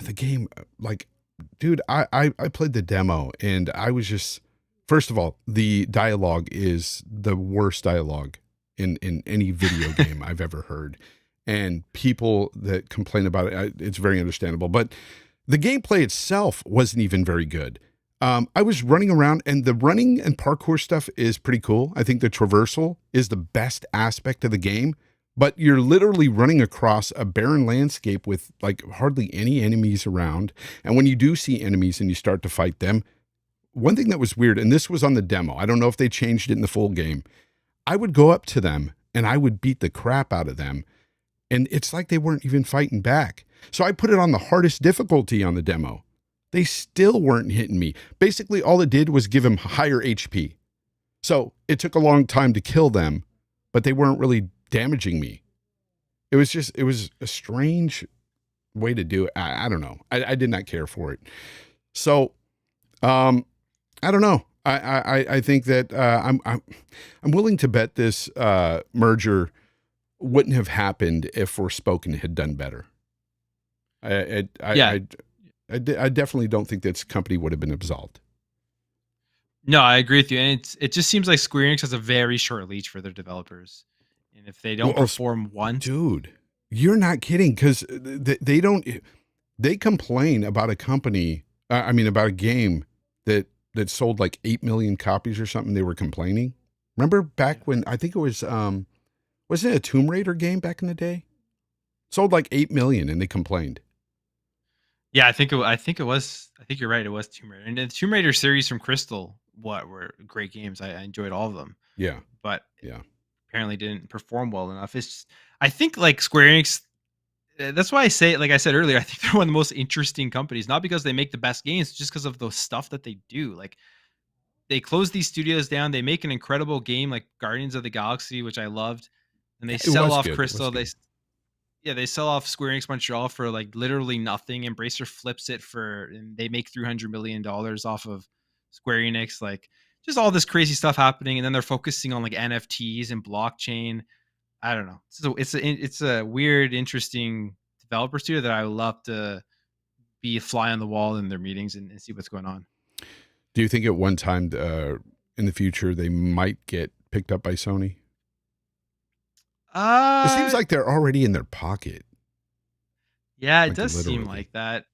the game, like, dude, I played the demo, and I was just, first of all, the dialogue is the worst dialogue in any video game I've ever heard. And people that complain about it, it's very understandable. But the gameplay itself wasn't even very good. I was running around, and the running and parkour stuff is pretty cool. I think the traversal is the best aspect of the game. But you're literally running across a barren landscape with like hardly any enemies around. And when you do see enemies and you start to fight them, one thing that was weird, and this was on the demo, I don't know if they changed it in the full game, I would go up to them and I would beat the crap out of them. And it's like they weren't even fighting back. So I put it on the hardest difficulty on the demo. They still weren't hitting me. Basically, all it did was give them higher HP. So it took a long time to kill them, but they weren't really damaging me. It was a strange way to do it. I don't know. I did not care for it. So I don't know. I think that I'm willing to bet this merger wouldn't have happened if Forespoken had done better. I definitely don't think this company would have been absolved. No, I agree with you. And it just seems like Square Enix has a very short leash for their developers. And if they don't perform once. Dude, you're not kidding. Because they complain about a company, about a game that sold like 8 million copies or something. They were complaining. Remember back when, I think it was, wasn't it a Tomb Raider game back in the day? Sold like 8 million and they complained. Yeah, I think it was. I think you're right. It was Tomb Raider, and the Tomb Raider series from Crystal, were great games. I enjoyed all of them. Yeah, but yeah, apparently didn't perform well enough. It's just, I think like Square Enix. That's why I say, like I said earlier, I think they're one of the most interesting companies, not because they make the best games, just because of the stuff that they do. Like they close these studios down, they make an incredible game like Guardians of the Galaxy, which I loved, and they sell off Crystal. They sell off Square Enix Montreal for like literally nothing. Embracer flips it and they make $300 million off of Square Enix. Like just all this crazy stuff happening. And then they're focusing on like NFTs and blockchain. I don't know. So it's a weird, interesting developer studio that I would love to be a fly on the wall in their meetings and see what's going on. Do you think at one time in the future they might get picked up by Sony? It seems like they're already in their pocket. Yeah, it does seem like that.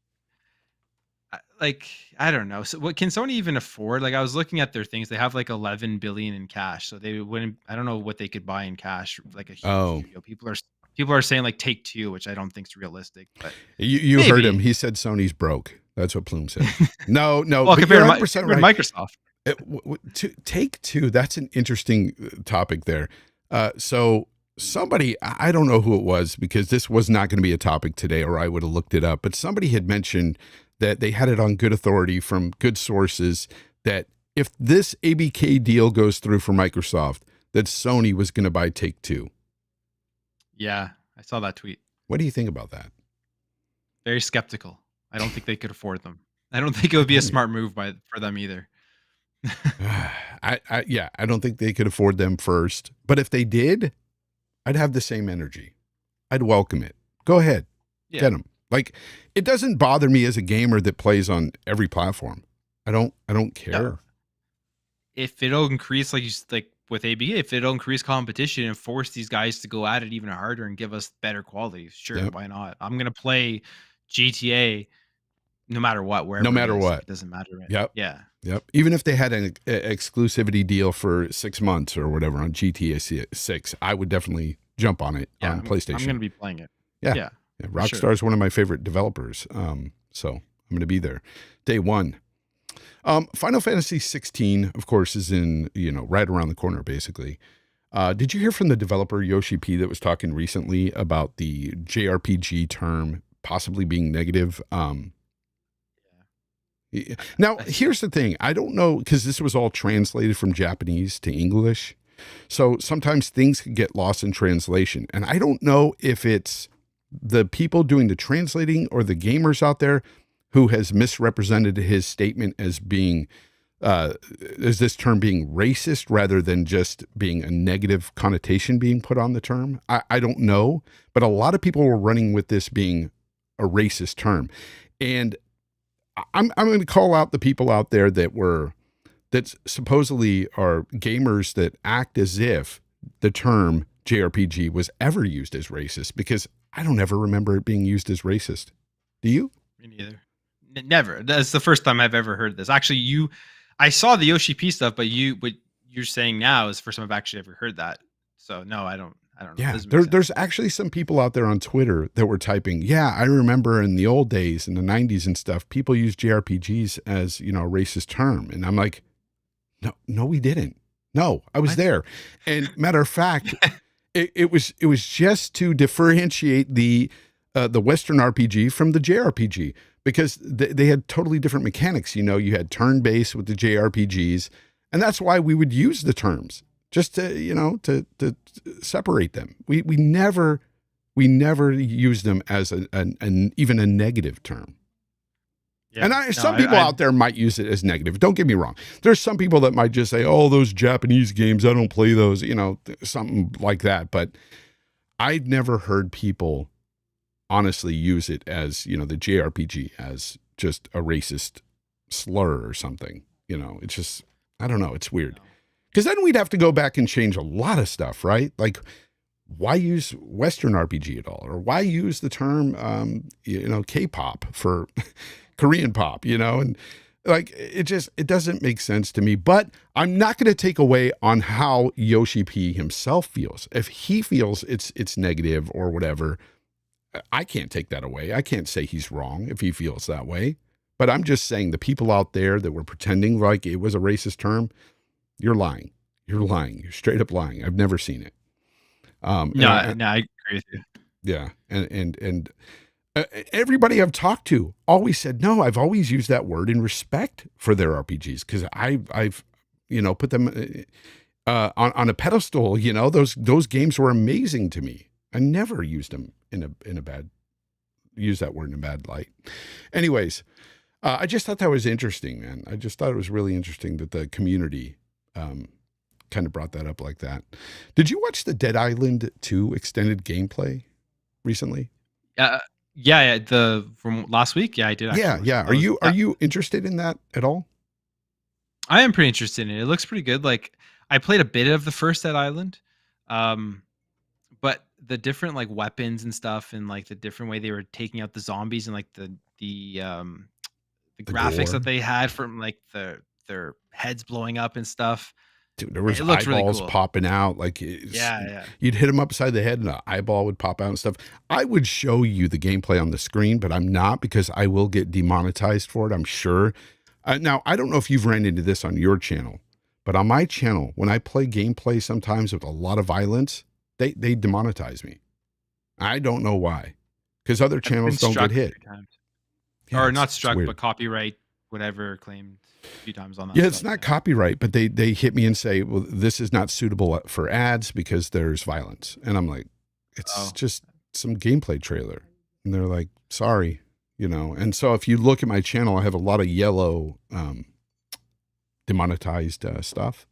I don't know. So what can Sony even afford? Like I was looking at their things. They have like 11 billion in cash. So they wouldn't, I don't know what they could buy in cash, like a huge studio. People are saying like Take-Two, which I don't think is realistic. But you heard him. He said Sony's broke. That's what Plume said. No. Well, compared to Microsoft. Take-Two, that's an interesting topic there. So somebody, I don't know who it was because this was not going to be a topic today or I would have looked it up, but somebody had mentioned that they had it on good authority from good sources that if this ABK deal goes through for Microsoft, that Sony was going to buy Take-Two. Yeah, I saw that tweet. What do you think about that? Very skeptical. I don't think they could afford them. I don't think it would be a smart move for them either. I don't think they could afford them first. But if they did, I'd have the same energy. I'd welcome it. Go ahead. Yeah. Get them. Like, it doesn't bother me as a gamer that plays on every platform. I don't care. No. If it'll increase, like with ABK, if it'll increase competition and force these guys to go at it even harder and give us better quality, sure, Yep. why not? I'm gonna play GTA no matter what, wherever. No matter what. It doesn't matter. Right? Yep. Yeah. Yep. Even if they had an exclusivity deal for 6 months or whatever on GTA 6, I would definitely jump on it on PlayStation. I'm gonna be playing it. Yeah. Yeah. Rockstar is one of my favorite developers. So I'm going to be there. Day one. Final Fantasy 16, of course, is in, right around the corner, basically. Did you hear from the developer Yoshi P that was talking recently about the JRPG term possibly being negative? Now, here's the thing. I don't know, because this was all translated from Japanese to English. So sometimes things can get lost in translation. And I don't know if it's the people doing the translating or the gamers out there who has misrepresented his statement as being, is this term being racist rather than just being a negative connotation being put on the term? I don't know, but a lot of people were running with this being a racist term. And I'm going to call out the people out there that supposedly are gamers that act as if the term JRPG was ever used as racist, because I don't ever remember it being used as racist. Do you? Me neither. Never. That's the first time I've ever heard this. Actually, I saw the Yoshi P stuff, but what you're saying now is the first time I've actually ever heard that. So no, I don't know. Yeah, there's actually some people out there on Twitter that were typing, yeah, I remember in the old days, in the 90s and stuff, people used JRPGs as, a racist term. And I'm like, no, we didn't. No, I was there. And matter of fact, it was just to differentiate the Western RPG from the JRPG, because they had totally different mechanics. You had turn-based with the JRPGs, and that's why we would use the terms, just to, to separate them. We never used them as even a negative term. Yeah. And some people out there might use it as negative. Don't get me wrong. There's some people that might just say, oh, those Japanese games, I don't play those, something like that. But I've never heard people honestly use it as, the JRPG as just a racist slur or something. It's just, I don't know. It's weird. Because then we'd have to go back and change a lot of stuff, right? Like, why use Western RPG at all? Or why use the term, K-pop for Korean pop, and like, it doesn't make sense to me. But I'm not going to take away on how Yoshi P himself feels. If he feels it's negative or whatever, I can't take that away. I can't say he's wrong if he feels that way. But I'm just saying the people out there that were pretending like it was a racist term, you're lying. You're lying. You're straight up lying. I've never seen it. I agree with you. Yeah. And everybody I've talked to always said, no, I've always used that word in respect for their RPGs, because I've put them on a pedestal. Those games were amazing to me. I never used them use that word in a bad light. Anyways, I just thought that was interesting, man. I just thought it was really interesting that the community kind of brought that up like that. Did you watch the Dead Island 2 extended gameplay recently? Yeah, from last week. Yeah, I did. Yeah. Are you interested in that at all? I am pretty interested in it. It looks pretty good. Like, I played a bit of the first Dead Island, but the different like weapons and stuff, and like the different way they were taking out the zombies, and like the graphics gore that they had from like their heads blowing up and stuff. Dude, there was eyeballs really cool, popping out. Like, you'd hit them upside the head and an eyeball would pop out and stuff. I would show you the gameplay on the screen, but I'm not, because I will get demonetized for it, I'm sure. Now, I don't know if you've ran into this on your channel, but on my channel, when I play gameplay sometimes with a lot of violence, they demonetize me. I don't know why, because other channels don't get hit. Or not struck, but copyright, whatever claimed. a few times on that. Yeah, stuff, it's not copyright, but they hit me and say, well, this is not suitable for ads because there's violence. And I'm like, it's just some gameplay trailer. And they're like, sorry, you know. And so if you look at my channel, I have a lot of yellow demonetized stuff,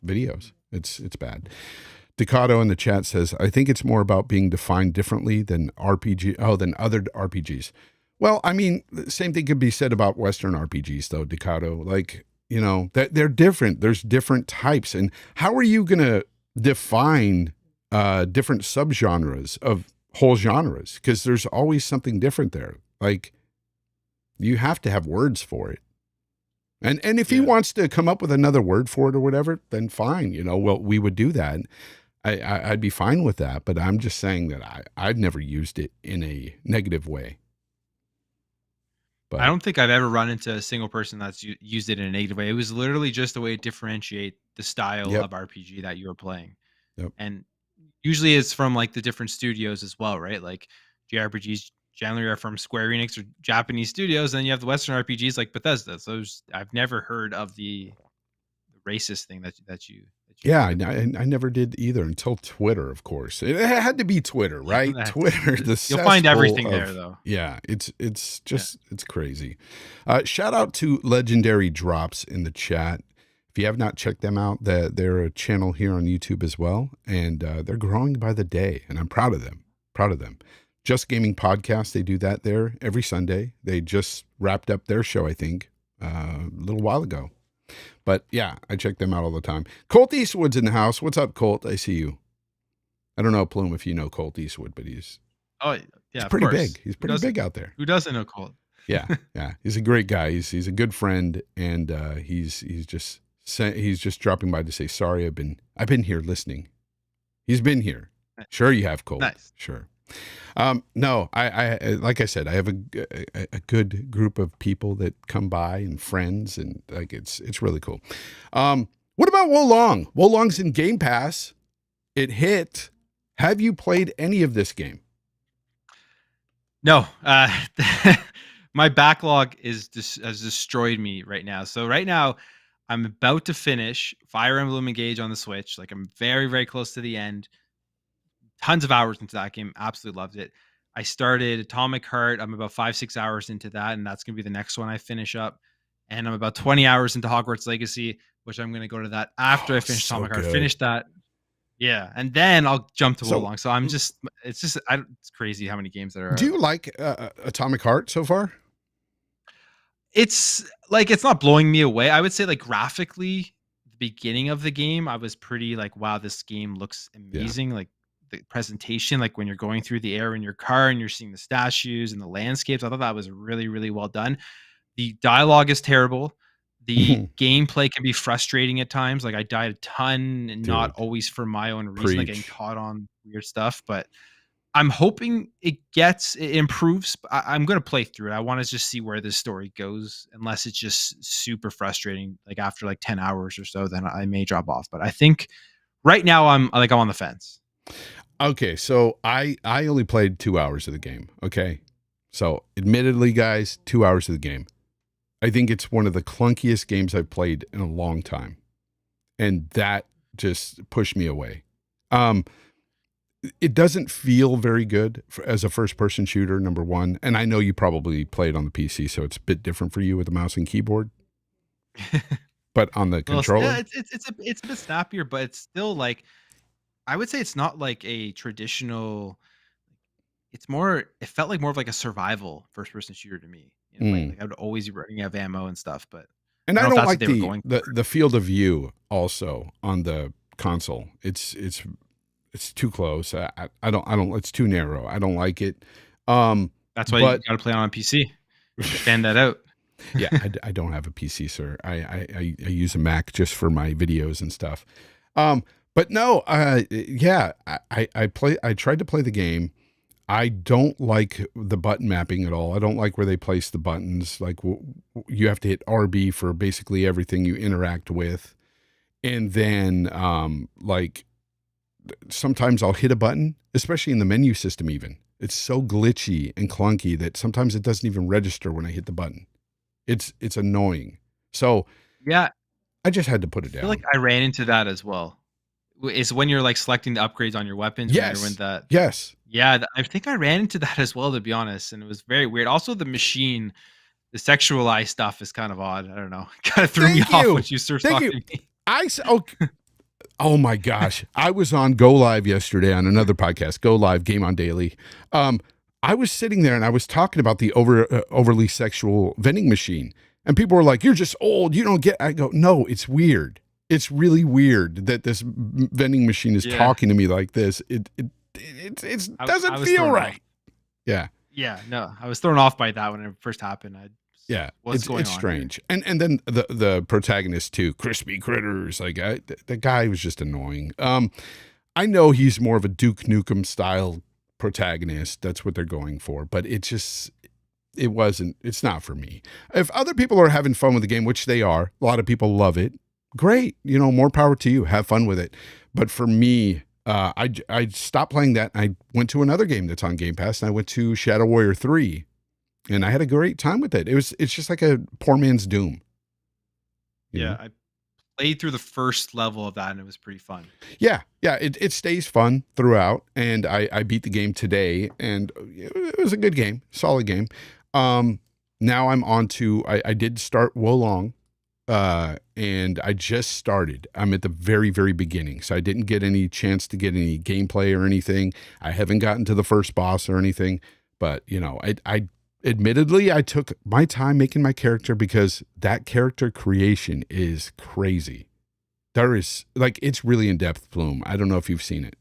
videos. It's bad. Decado in the chat says, I think it's more about being defined differently than than other RPGs. Well, I mean, the same thing could be said about Western RPGs, though, Decado. Like, you know, that they're different. There's different types. And how are you going to define different subgenres of whole genres? Because there's always something different there. Like, you have to have words for it. And if he wants to come up with another word for it or whatever, then fine. You know, well, we would do that. I'd be fine with that. But I'm just saying that I've never used it in a negative way. But I don't think I've ever run into a single person that's used it in a negative way. It was literally just a way to differentiate the style of RPG that you were playing. Yep. And usually it's from like the different studios as well, right? Like JRPGs generally are from Square Enix or Japanese studios. Then you have the Western RPGs like Bethesda. So I've never heard of the racist thing that you yeah, I never did either until Twitter, of course. It had to be Twitter, right? Twitter, you'll find everything there, though. Yeah, it's just it's crazy. Shout out to Legendary Drops in the chat. If you have not checked them out, they're a channel here on YouTube as well, and they're growing by the day, and I'm proud of them. Proud of them. Just Gaming Podcast, they do that there every Sunday. They just wrapped up their show, I think, a little while ago. But yeah, I check them out all the time. Colt Eastwood's in the house. What's up, Colt? I see you. I don't know, Plume, if you know Colt Eastwood, but he's pretty big. He's pretty big out there. Who doesn't know Colt? Yeah. He's a great guy. He's a good friend, and he's just dropping by to say sorry. I've been here listening. He's been here. Sure, you have, Colt. Nice. Sure. No, I like I said, I have a good group of people that come by and friends, and like it's really cool. What about Wolong? Wolong's in Game Pass. It hit. Have you played any of this game? No. My backlog has destroyed me right now. So right now, I'm about to finish Fire Emblem Engage on the Switch. Like, I'm very, very close to the end. Tons of hours into that game. Absolutely loved it. I started Atomic Heart. I'm about 5-6 hours into that, and that's going to be the next one I finish up. And I'm about 20 hours into Hogwarts Legacy, which I'm going to go to that after I finish Atomic Heart. Finish that. Yeah, and then I'll jump to Wolong. So it's crazy how many games there are. Do you like Atomic Heart so far? It's like, it's not blowing me away. I would say, like, graphically, the beginning of the game, I was pretty like, wow, this game looks amazing. Yeah. Like, the presentation, like when you're going through the air in your car and you're seeing the statues and the landscapes, I thought that was really, really well done. The dialogue is terrible. The gameplay can be frustrating at times. Like, I died a ton, and not always for my own reason, like getting caught on weird stuff. But I'm hoping it improves. I'm going to play through it. I want to just see where this story goes, unless it's just super frustrating. Like, after like 10 hours or so, then I may drop off. But I think right now I'm on the fence. Okay, so I only played 2 hours of the game. Okay, so admittedly, guys, 2 hours of the game. I think it's one of the clunkiest games I've played in a long time, and that just pushed me away. It doesn't feel very good as a first-person shooter, number one, and I know you probably played on the PC, so it's a bit different for you with the mouse and keyboard. But on the controller, yeah, it's a bit snappier, but it's still like, I would say it's not like a traditional. It felt like more of like a survival first-person shooter to me. You know, like I would always be running out of ammo and stuff, but I don't like the field of view also on the console. It's too close. I don't. It's too narrow. I don't like it. That's why you got to play on PC. Expand that out. Yeah, I don't have a PC, sir. I use a Mac just for my videos and stuff. But no, yeah, I tried to play the game. I don't like the button mapping at all. I don't like where they place the buttons. Like, you have to hit RB for basically everything you interact with. And then, like, sometimes I'll hit a button, especially in the menu system even. It's so glitchy and clunky that sometimes it doesn't even register when I hit the button. It's annoying. So Yeah, I just had to put I it feel like down. I ran into that as well. Is when you're like selecting the upgrades on your weapons when you're in Yes. the Yes. yeah, I think I ran into that as well, to be honest, and it was very weird. Also, the machine, the sexualized stuff is kind of odd. I don't know. Kind of threw me Thank off when you. she was first Thank you. talking to me. Oh my gosh. I was on Go Live yesterday on another podcast, Go Live Game on Daily. I was sitting there and I was talking about the overly sexual vending machine. And people were like, "You're just old. You don't get." I go, "No, it's weird. It's really weird that this vending machine is Yeah. talking to me like this. It I doesn't was feel thrown off. right." Yeah. Yeah, no, I was thrown off by that when it first happened. Yeah, What's going it's on here? strange, and then the protagonist too, crispy critters. Like the guy was just annoying. I know he's more of a Duke Nukem style protagonist. That's what they're going for, but it wasn't. It's not for me. If other people are having fun with the game, which they are, a lot of people love it. Great, more power to you. Have fun with it. But for me, I stopped playing that. I went to another game that's on Game Pass, and I went to Shadow Warrior 3. And I had a great time with it. It's just like a poor man's Doom. You Yeah, know? I played through the first level of that, and it was pretty fun. Yeah. It stays fun throughout, and I beat the game today, and it was a good game, solid game. Now I'm on to I did start Wolong, and I just started. I'm at the very, very beginning, so I didn't get any chance to get any gameplay or anything. I haven't gotten to the first boss or anything, but I admittedly, I took my time making my character because that character creation is crazy. There is it's really in depth, Plume. I don't know if you've seen it.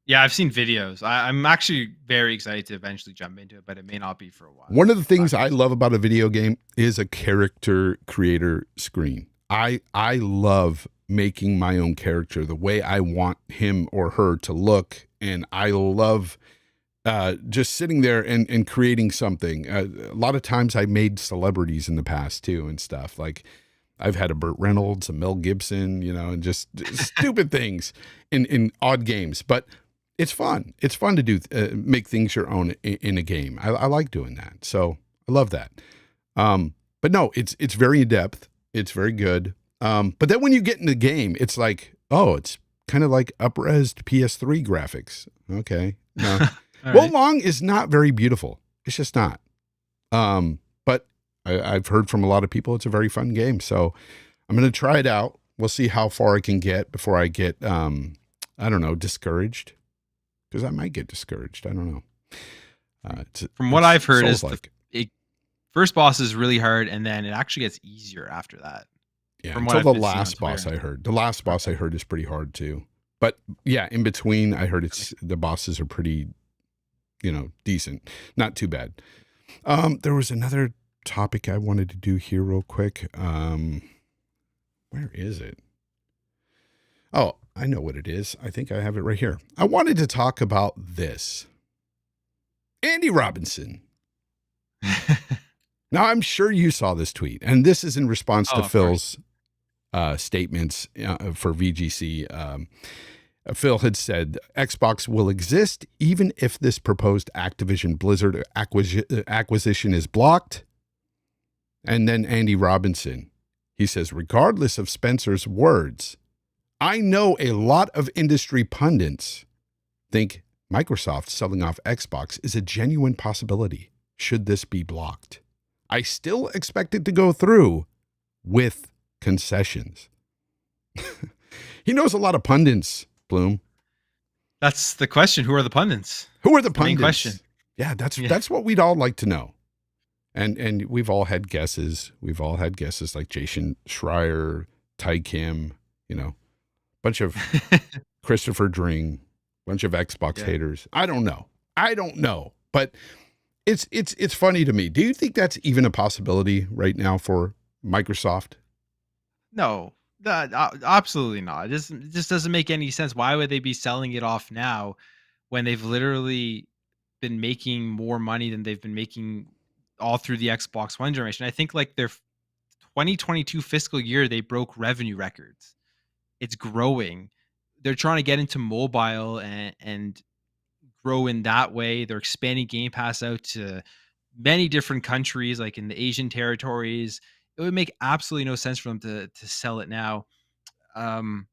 Yeah, I've seen videos. I'm actually very excited to eventually jump into it, but it may not be for a while. One of the things I love about a video game is a character creator screen. I love making my own character the way I want him or her to look, and I love just sitting there and creating something. A lot of times I made celebrities in the past too and stuff. Like I've had a Burt Reynolds, a Mel Gibson, and just stupid things in odd games. But it's fun. It's fun to do make things your own in a game. I like doing that. So I love that. But no, it's very in depth. It's very good. But then when you get in the game, it's like, oh, it's kind of like up-resed PS3 graphics. Okay. No. Wolong is not very beautiful. It's just not. But I've heard from a lot of people it's a very fun game. So I'm going to try it out. We'll see how far I can get before I get, I don't know, discouraged. Because I might get discouraged. I don't know. From what I've heard is Souls-like. the first boss is really hard, and then it actually gets easier after that. Yeah, From what until I've the been seeing on last boss Twitter. I heard. The last boss I heard is pretty hard too. But yeah, in between I heard the bosses are pretty, decent. Not too bad. There was another topic I wanted to do here real quick. Where is it? Oh, I know what it is. I think I have it right here. I wanted to talk about this. Andy Robinson. Now, I'm sure you saw this tweet, and this is in response to of Phil's statements for VGC. Phil had said Xbox will exist even if this proposed Activision Blizzard acquisition is blocked. And then Andy Robinson, he says, regardless of Spencer's words, I know a lot of industry pundits think Microsoft selling off Xbox is a genuine possibility should this be blocked. I still expect it to go through with concessions. He knows a lot of pundits, Plume. That's the question. Who are the pundits? Who are the That's the main pundits? question. Yeah, that's what we'd all like to know. And we've all had guesses. We've all had guesses like Jason Schreier, Ty Kim, bunch of Christopher Dring, bunch of Xbox haters. I don't know. But it's funny to me. Do you think that's even a possibility right now for Microsoft? No, absolutely not. It just doesn't make any sense. Why would they be selling it off now when they've literally been making more money than they've been making all through the Xbox One generation? I think like their 2022 fiscal year, they broke revenue records. It's growing. They're trying to get into mobile and grow in that way. They're expanding Game Pass out to many different countries, like in the Asian territories, it would make absolutely no sense for them to sell it now. Um,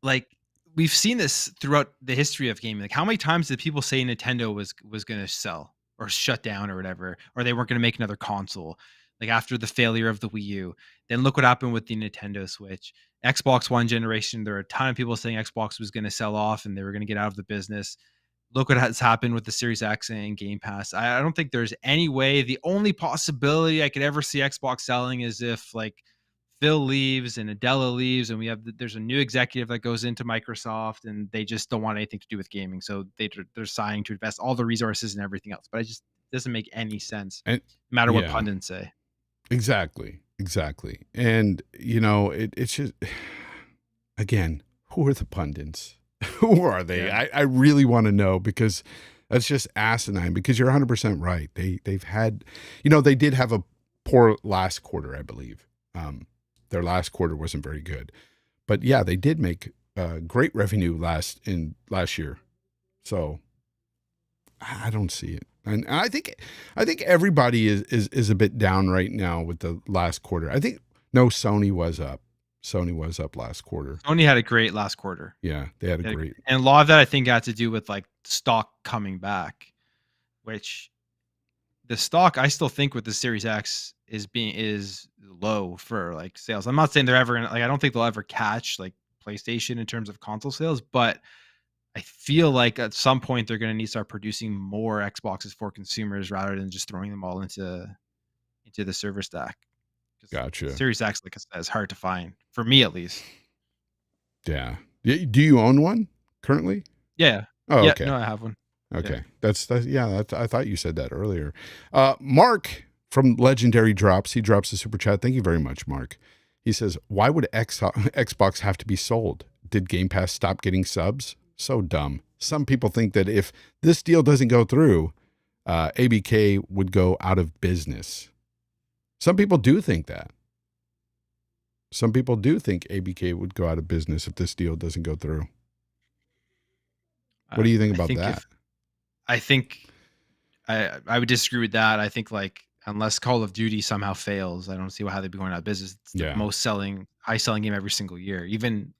like we've seen this throughout the history of gaming. Like how many times did people say Nintendo was going to sell or shut down or whatever, or they weren't going to make another console? Like after the failure of the Wii U, then look what happened with the Nintendo Switch, Xbox One generation. There are a ton of people saying Xbox was going to sell off and they were going to get out of the business. Look what has happened with the Series X and Game Pass. I don't think there's any way. The only possibility I could ever see Xbox selling is if like Phil leaves and Adela leaves, and there's a new executive that goes into Microsoft, and they just don't want anything to do with gaming, so they're signing to invest all the resources and everything else. But it just doesn't make any sense, And no matter what yeah, pundits say. exactly. And it's just, again, who are the pundits? Who are they? Yeah. I really want to know, because that's just asinine, because you're 100% right. They've had, they did have a poor last quarter, I believe. Their last quarter wasn't very good, but yeah, they did make great revenue last year. So I don't see it. And I think everybody is a bit down right now with the last quarter. I think Sony was up. Sony was up last quarter. Sony had a great last quarter. Yeah, they had a great. And a lot of that I think had to do with like stock coming back, which the stock I still think with the Series X is low for like sales. I'm not saying they're ever gonna, like, I don't think they'll ever catch like PlayStation in terms of console sales, but I feel like at some point they're gonna need to start producing more Xboxes for consumers rather than just throwing them all into the server stack. 'Cause Gotcha. Series X, like I said, is hard to find for me at least. Yeah. Do you own one currently? Yeah. Oh, Yeah. okay. No, I have one. Okay. Yeah. I thought you said that earlier. Mark from Legendary Drops. He drops a super chat. Thank you very much, Mark. He says, why would Xbox have to be sold? Did Game Pass stop getting subs? So dumb. Some people think that if this deal doesn't go through, ABK would go out of business. Some people do think that. Some people do think ABK would go out of business if this deal doesn't go through. What do you think about that? I think I would disagree with that. I think like unless Call of Duty somehow fails, I don't see how they'd be going out of business. It's the high selling game every single year. Even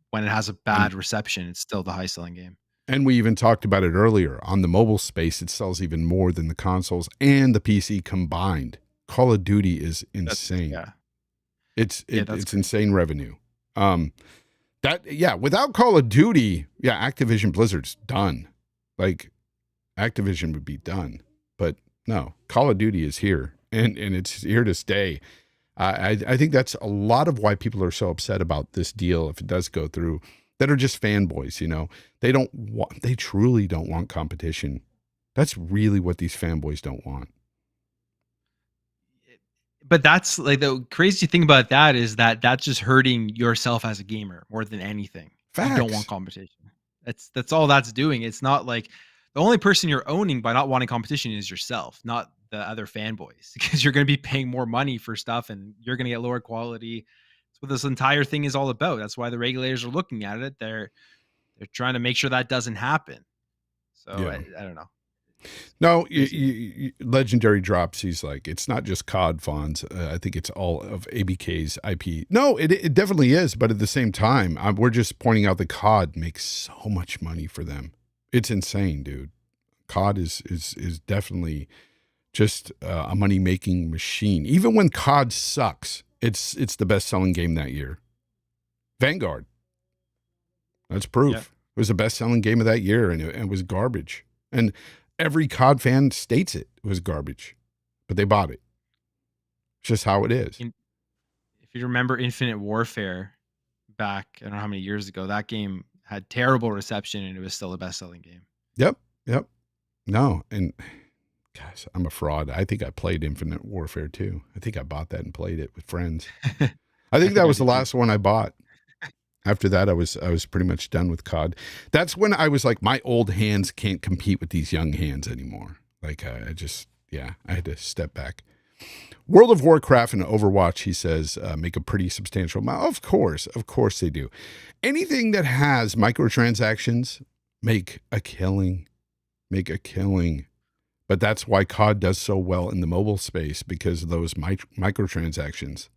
when it has a bad reception, it's still the high selling game. And we even talked about it earlier. On the mobile space, it sells even more than the consoles and the PC combined. Call of Duty is insane. It's insane revenue. Without Call of Duty, Activision Blizzard's done. Like Activision would be done. But no, Call of Duty is here and it's here to stay. I think that's a lot of why people are so upset about this deal if it does go through, that are just fanboys, they truly don't want competition. That's really what these fanboys don't want. But that's like the crazy thing about that is that that's just hurting yourself as a gamer more than anything. Facts. You don't want competition. That's all that's doing. It's not like the only person you're owning by not wanting competition is yourself, not the other fanboys, because you're going to be paying more money for stuff and you're going to get lower quality. That's what this entire thing is all about. That's why the regulators are looking at it. They're trying to make sure that doesn't happen. So I don't know. No, Legendary Drops. He's like, it's not just COD, Fonz. I think it's all of ABK's IP. No, it definitely is. But at the same time, we're just pointing out that COD makes so much money for them. It's insane, dude. COD is definitely just a money making machine. Even when COD sucks, it's the best selling game that year. Vanguard. That's proof. Yeah. It was the best selling game of that year, and it was garbage. And every COD fan states it was garbage, but they bought it. It's just how it is. If you remember Infinite Warfare back, I don't know how many years ago, that game had terrible reception and it was still the best-selling game. Yep. No, and gosh, I'm a fraud. I think I played Infinite Warfare too. I think I bought that and played it with friends. I think that was the last one I bought. After that, I was pretty much done with COD. That's when I was like, my old hands can't compete with these young hands anymore. Like I had to step back. World of Warcraft and Overwatch, he says, make a pretty substantial amount. Of course they do. Anything that has microtransactions, make a killing. But that's why COD does so well in the mobile space, because of those microtransactions.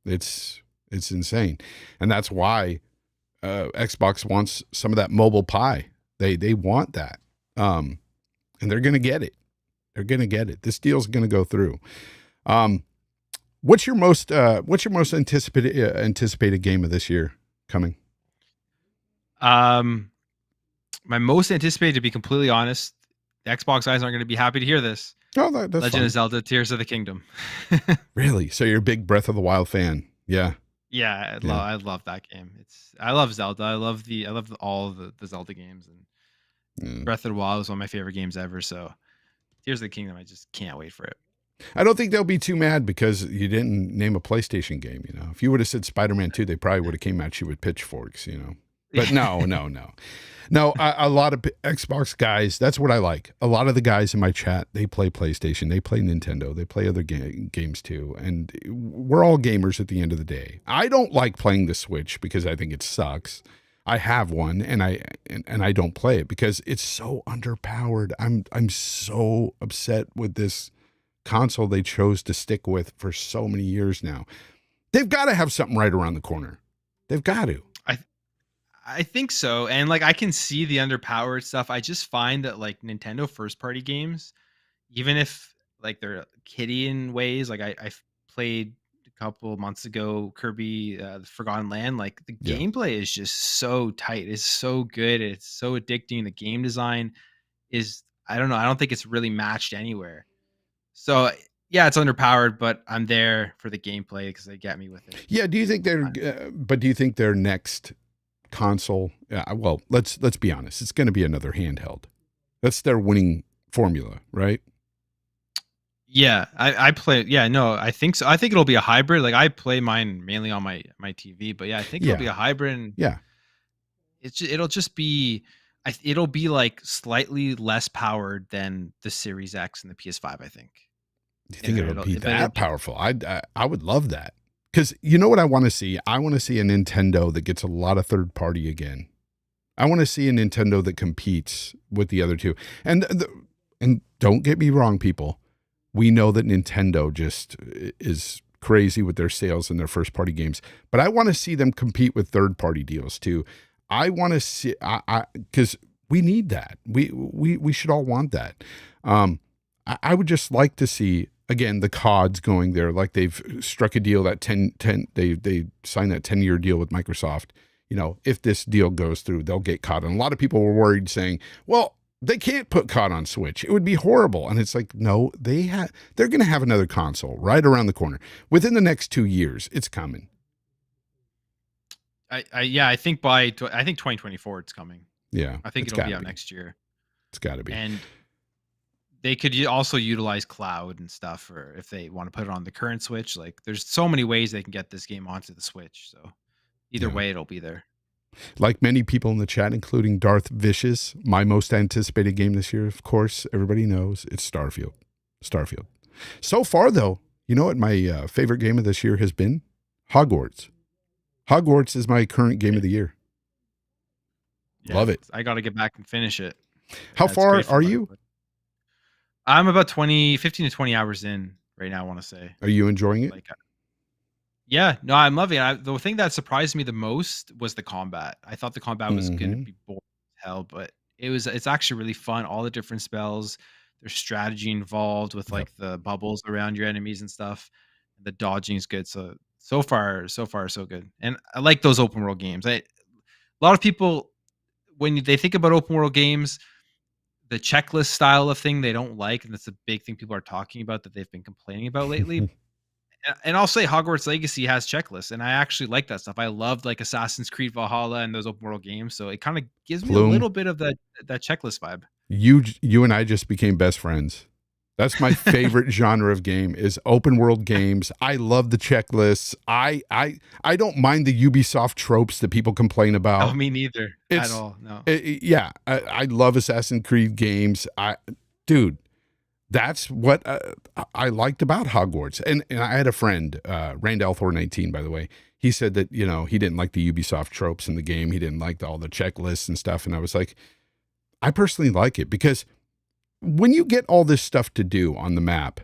It's insane. And that's why Xbox wants some of that mobile pie. They want that. And they're going to get it. They're going to get it. This deal's going to go through. What's your most anticipated game of this year coming? My most anticipated, to be completely honest, the Xbox guys aren't going to be happy to hear this. Oh, that's Legend fine. of Zelda: Tears of the Kingdom. Really? So you're a big Breath of the Wild fan? Yeah. Yeah, I love that game. I love Zelda. I love all the Zelda games, and Breath of the Wild is one of my favorite games ever. So Tears of the Kingdom, I just can't wait for it. I don't think they'll be too mad because you didn't name a PlayStation game. You know, if you would have said Spider-Man 2, they probably would have came at you with pitchforks. You know, but no. A lot of Xbox guys. That's what I like. A lot of the guys in my chat, they play PlayStation, they play Nintendo, they play other games too, and we're all gamers at the end of the day. I don't like playing the Switch because I think it sucks. I have one, and I don't play it because it's so underpowered. I'm so upset with this console they chose to stick with for so many years now. They've got to have something right around the corner. They've got to. I think so. And like, I can see the underpowered stuff. I just find that like Nintendo first party games, even if like they're kiddie in ways, like I played a couple of months ago, Kirby, the Forgotten Land, like the gameplay is just so tight. It's so good. It's so addicting. The game design is, I don't know. I don't think it's really matched anywhere. So yeah, it's underpowered, but I'm there for the gameplay because they get me with it. Yeah. Do you think do you think their next console, well, let's be honest, it's going to be another handheld. That's their winning formula, right? Yeah, I play. Yeah, no, I think so. I think it'll be a hybrid. Like I play mine mainly on my TV, but yeah, I think it'll be a hybrid. And it'll just be, it'll be like slightly less powered than the Series X and the PS5. I think. Do you think it'll be that powerful? I would love that. Because you know what I want to see? I want to see a Nintendo that gets a lot of third party again. I want to see a Nintendo that competes with the other two. And don't get me wrong, people. We know that Nintendo just is crazy with their sales and their first party games. But I want to see them compete with third party deals too. I want to see, because we need that. We should all want that. I would just like to see, again, the CODs going there, like they've struck a deal that they signed that 10-year deal with Microsoft. You know, if this deal goes through, they'll get COD. And a lot of people were worried, saying, well, they can't put COD on Switch. It would be horrible. And it's like, no, they're going to have another console right around the corner. Within the next 2 years, it's coming. I think I think 2024 it's coming. Yeah. I think it'll be out next year. It's got to be. And they could also utilize cloud and stuff, or if they want to put it on the current Switch. Like, there's so many ways they can get this game onto the Switch. So either way, it'll be there. Like many people in the chat, including Darth Vicious, my most anticipated game this year, of course, everybody knows, it's Starfield. So far, though, you know what my favorite game of this year has been? Hogwarts. Hogwarts is my current game of the year. Yeah, love it. I got to get back and finish it. How far are you? I'm about 15 to 20 hours in right now, I want to say. Are you enjoying it? Yeah, no, I'm loving it. The thing that surprised me the most was the combat. I thought the combat was going to be boring as hell, but it's actually really fun. All the different spells, there's strategy involved with like the bubbles around your enemies and stuff. The dodging is good. So far, so good. And I like those open world games. A lot of people, when they think about open world games, the checklist style of thing they don't like, and that's a big thing people are talking about that they've been complaining about lately. And I'll say Hogwarts Legacy has checklists, and I actually like that stuff. I loved like Assassin's Creed Valhalla and those open world games, so it kind of gives me a little bit of that checklist vibe. You and I just became best friends. That's my favorite genre of game is open world games. I love the checklists. I don't mind the Ubisoft tropes that people complain about. Oh, me neither at all. No. I love Assassin's Creed games. Dude, that's what I liked about Hogwarts. And I had a friend, Randall419, by the way. He said that, you know, he didn't like the Ubisoft tropes in the game. He didn't like all the checklists and stuff. And I was like, I personally like it because when you get all this stuff to do on the map,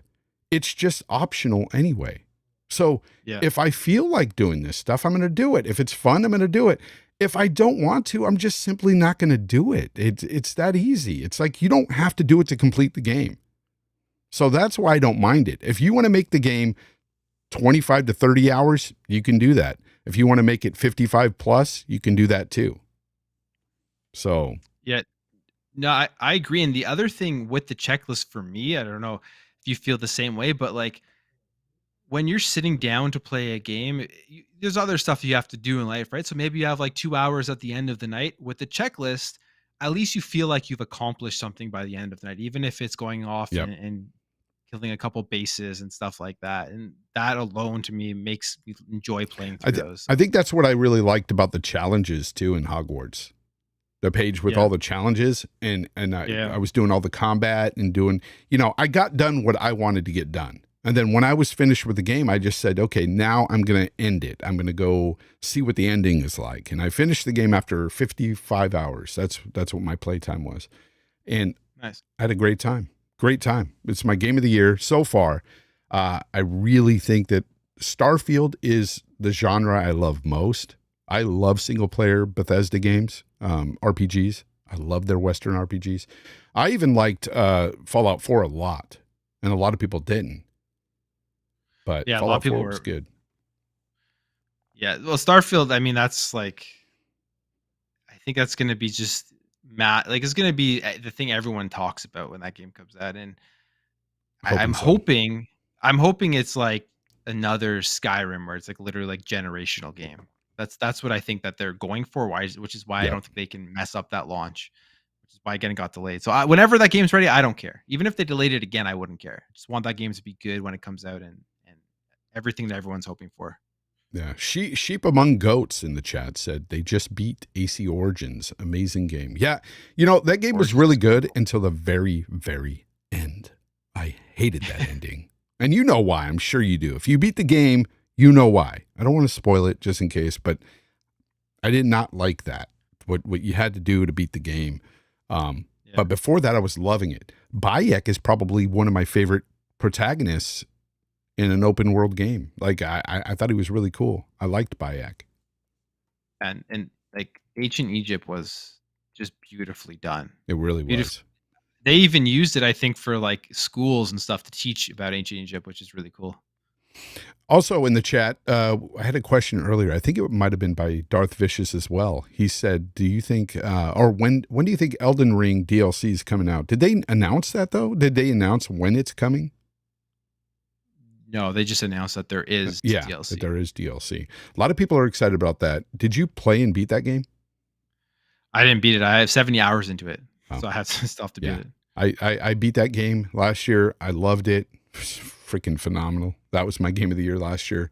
it's just optional anyway. So Yeah. if I feel like doing this stuff, I'm going to do it. If it's fun, I'm going to do it. If I don't want to, I'm just simply not going to do it. It's that easy. It's like you don't have to do it to complete the game. So that's why I don't mind it. If you want to make the game 25 to 30 hours, you can do that. If you want to make it 55 plus, you can do that too. So Yeah. No, I agree. And the other thing with the checklist for me, I don't know if you feel the same way, but like when you're sitting down to play a game, there's other stuff you have to do in life, right? So maybe you have like 2 hours at the end of the night. With the checklist, at least you feel like you've accomplished something by the end of the night, even if it's going off Yep. and killing a couple bases and stuff like that. And that alone to me makes me enjoy playing through those. I think that's what I really liked about the challenges too in Hogwarts. The page with all the challenges, and I was doing all the combat and doing, I got done what I wanted to get done. And then when I was finished with the game, I just said, okay, now I'm going to end it. I'm going to go see what the ending is like. And I finished the game after 55 hours. That's what my playtime was. And nice. I had a great time. Great time. It's my game of the year so far. I really think that Starfield is the genre I love most. I love single player Bethesda games, RPGs. I love their Western RPGs. I even liked Fallout 4 a lot, and a lot of people didn't. But yeah, Fallout a lot of people 4 was good. Yeah, well, Starfield, I mean, that's like, I think that's going to be just it's going to be the thing everyone talks about when that game comes out. And I'm hoping it's like another Skyrim where it's like literally like generational game. That's what I think that they're going for. Which is why I don't think they can mess up that launch, which is why again it got delayed. So whenever that game's ready, I don't care. Even if they delayed it again, I wouldn't care. I just want that game to be good when it comes out and everything that everyone's hoping for. Yeah, Sheep Among Goats in the chat said they just beat AC Origins. Amazing game. Yeah, that game was really good until the very, very end. I hated that ending. And you know why. I'm sure you do. If you beat the game, you know why. I don't want to spoil it just in case, but I did not like that. What you had to do to beat the game. But before that, I was loving it. Bayek is probably one of my favorite protagonists in an open world game. Like I thought he was really cool. I liked Bayek. And like Ancient Egypt was just beautifully done. It really was. They even used it, I think, for like schools and stuff to teach about Ancient Egypt, which is really cool. Also in the chat, I had a question earlier. I think it might have been by Darth Vicious as well. He said, do you think, or when do you think Elden Ring DLC is coming out? Did they announce that though? Did they announce when it's coming? No, they just announced that there is DLC. That there is DLC. A lot of people are excited about that. Did you play and beat that game? I didn't beat it. I have 70 hours into it. So I have some stuff to beat it. I beat that game last year. I loved it. It was freaking phenomenal. That was my game of the year last year.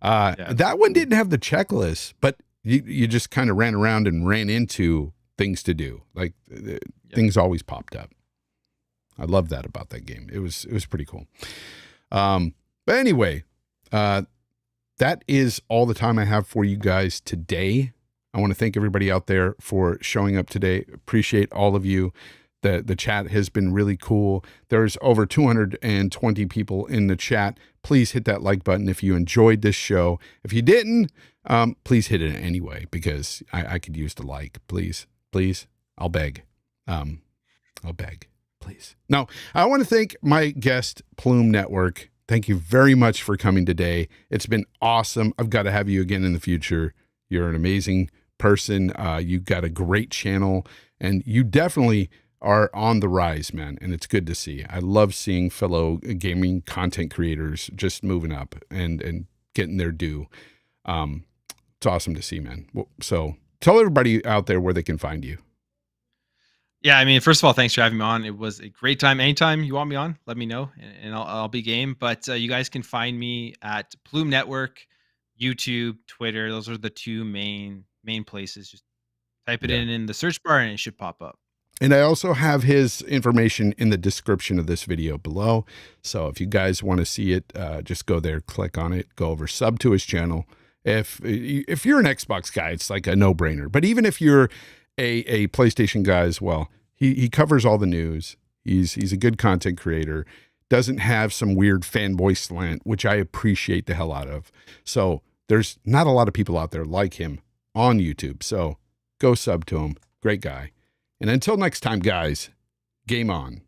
That one didn't have the checklist, but you just kind of ran around and ran into things to do. Like things always popped up. I love that about that game. It was pretty cool. But anyway, that is all the time I have for you guys today. I want to thank everybody out there for showing up today. Appreciate all of you. The chat has been really cool. There's over 220 people in the chat. Please hit that like button if you enjoyed this show. If you didn't, please hit it anyway, because I could use the like. Please, I'll beg. I'll beg, please. Now, I want to thank my guest, Plume Network. Thank you very much for coming today. It's been awesome. I've got to have you again in the future. You're an amazing person. You've got a great channel, and you definitely are on the rise, man. And it's good to see. I love seeing fellow gaming content creators just moving up and getting their due. It's awesome to see, man. So tell everybody out there where they can find you. Yeah, I mean, first of all, thanks for having me on. It was a great time. Anytime you want me on, let me know, and I'll be game. But you guys can find me at Plume Network, YouTube, Twitter. Those are the two main places. Just type it in the search bar, and it should pop up. And I also have his information in the description of this video below. So if you guys want to see it, just go there, click on it, go over, sub to his channel. If you're an Xbox guy, it's like a no-brainer. But even if you're a PlayStation guy as well, he covers all the news. He's a good content creator. Doesn't have some weird fanboy slant, which I appreciate the hell out of. So there's not a lot of people out there like him on YouTube. So go sub to him. Great guy. And until next time, guys, game on.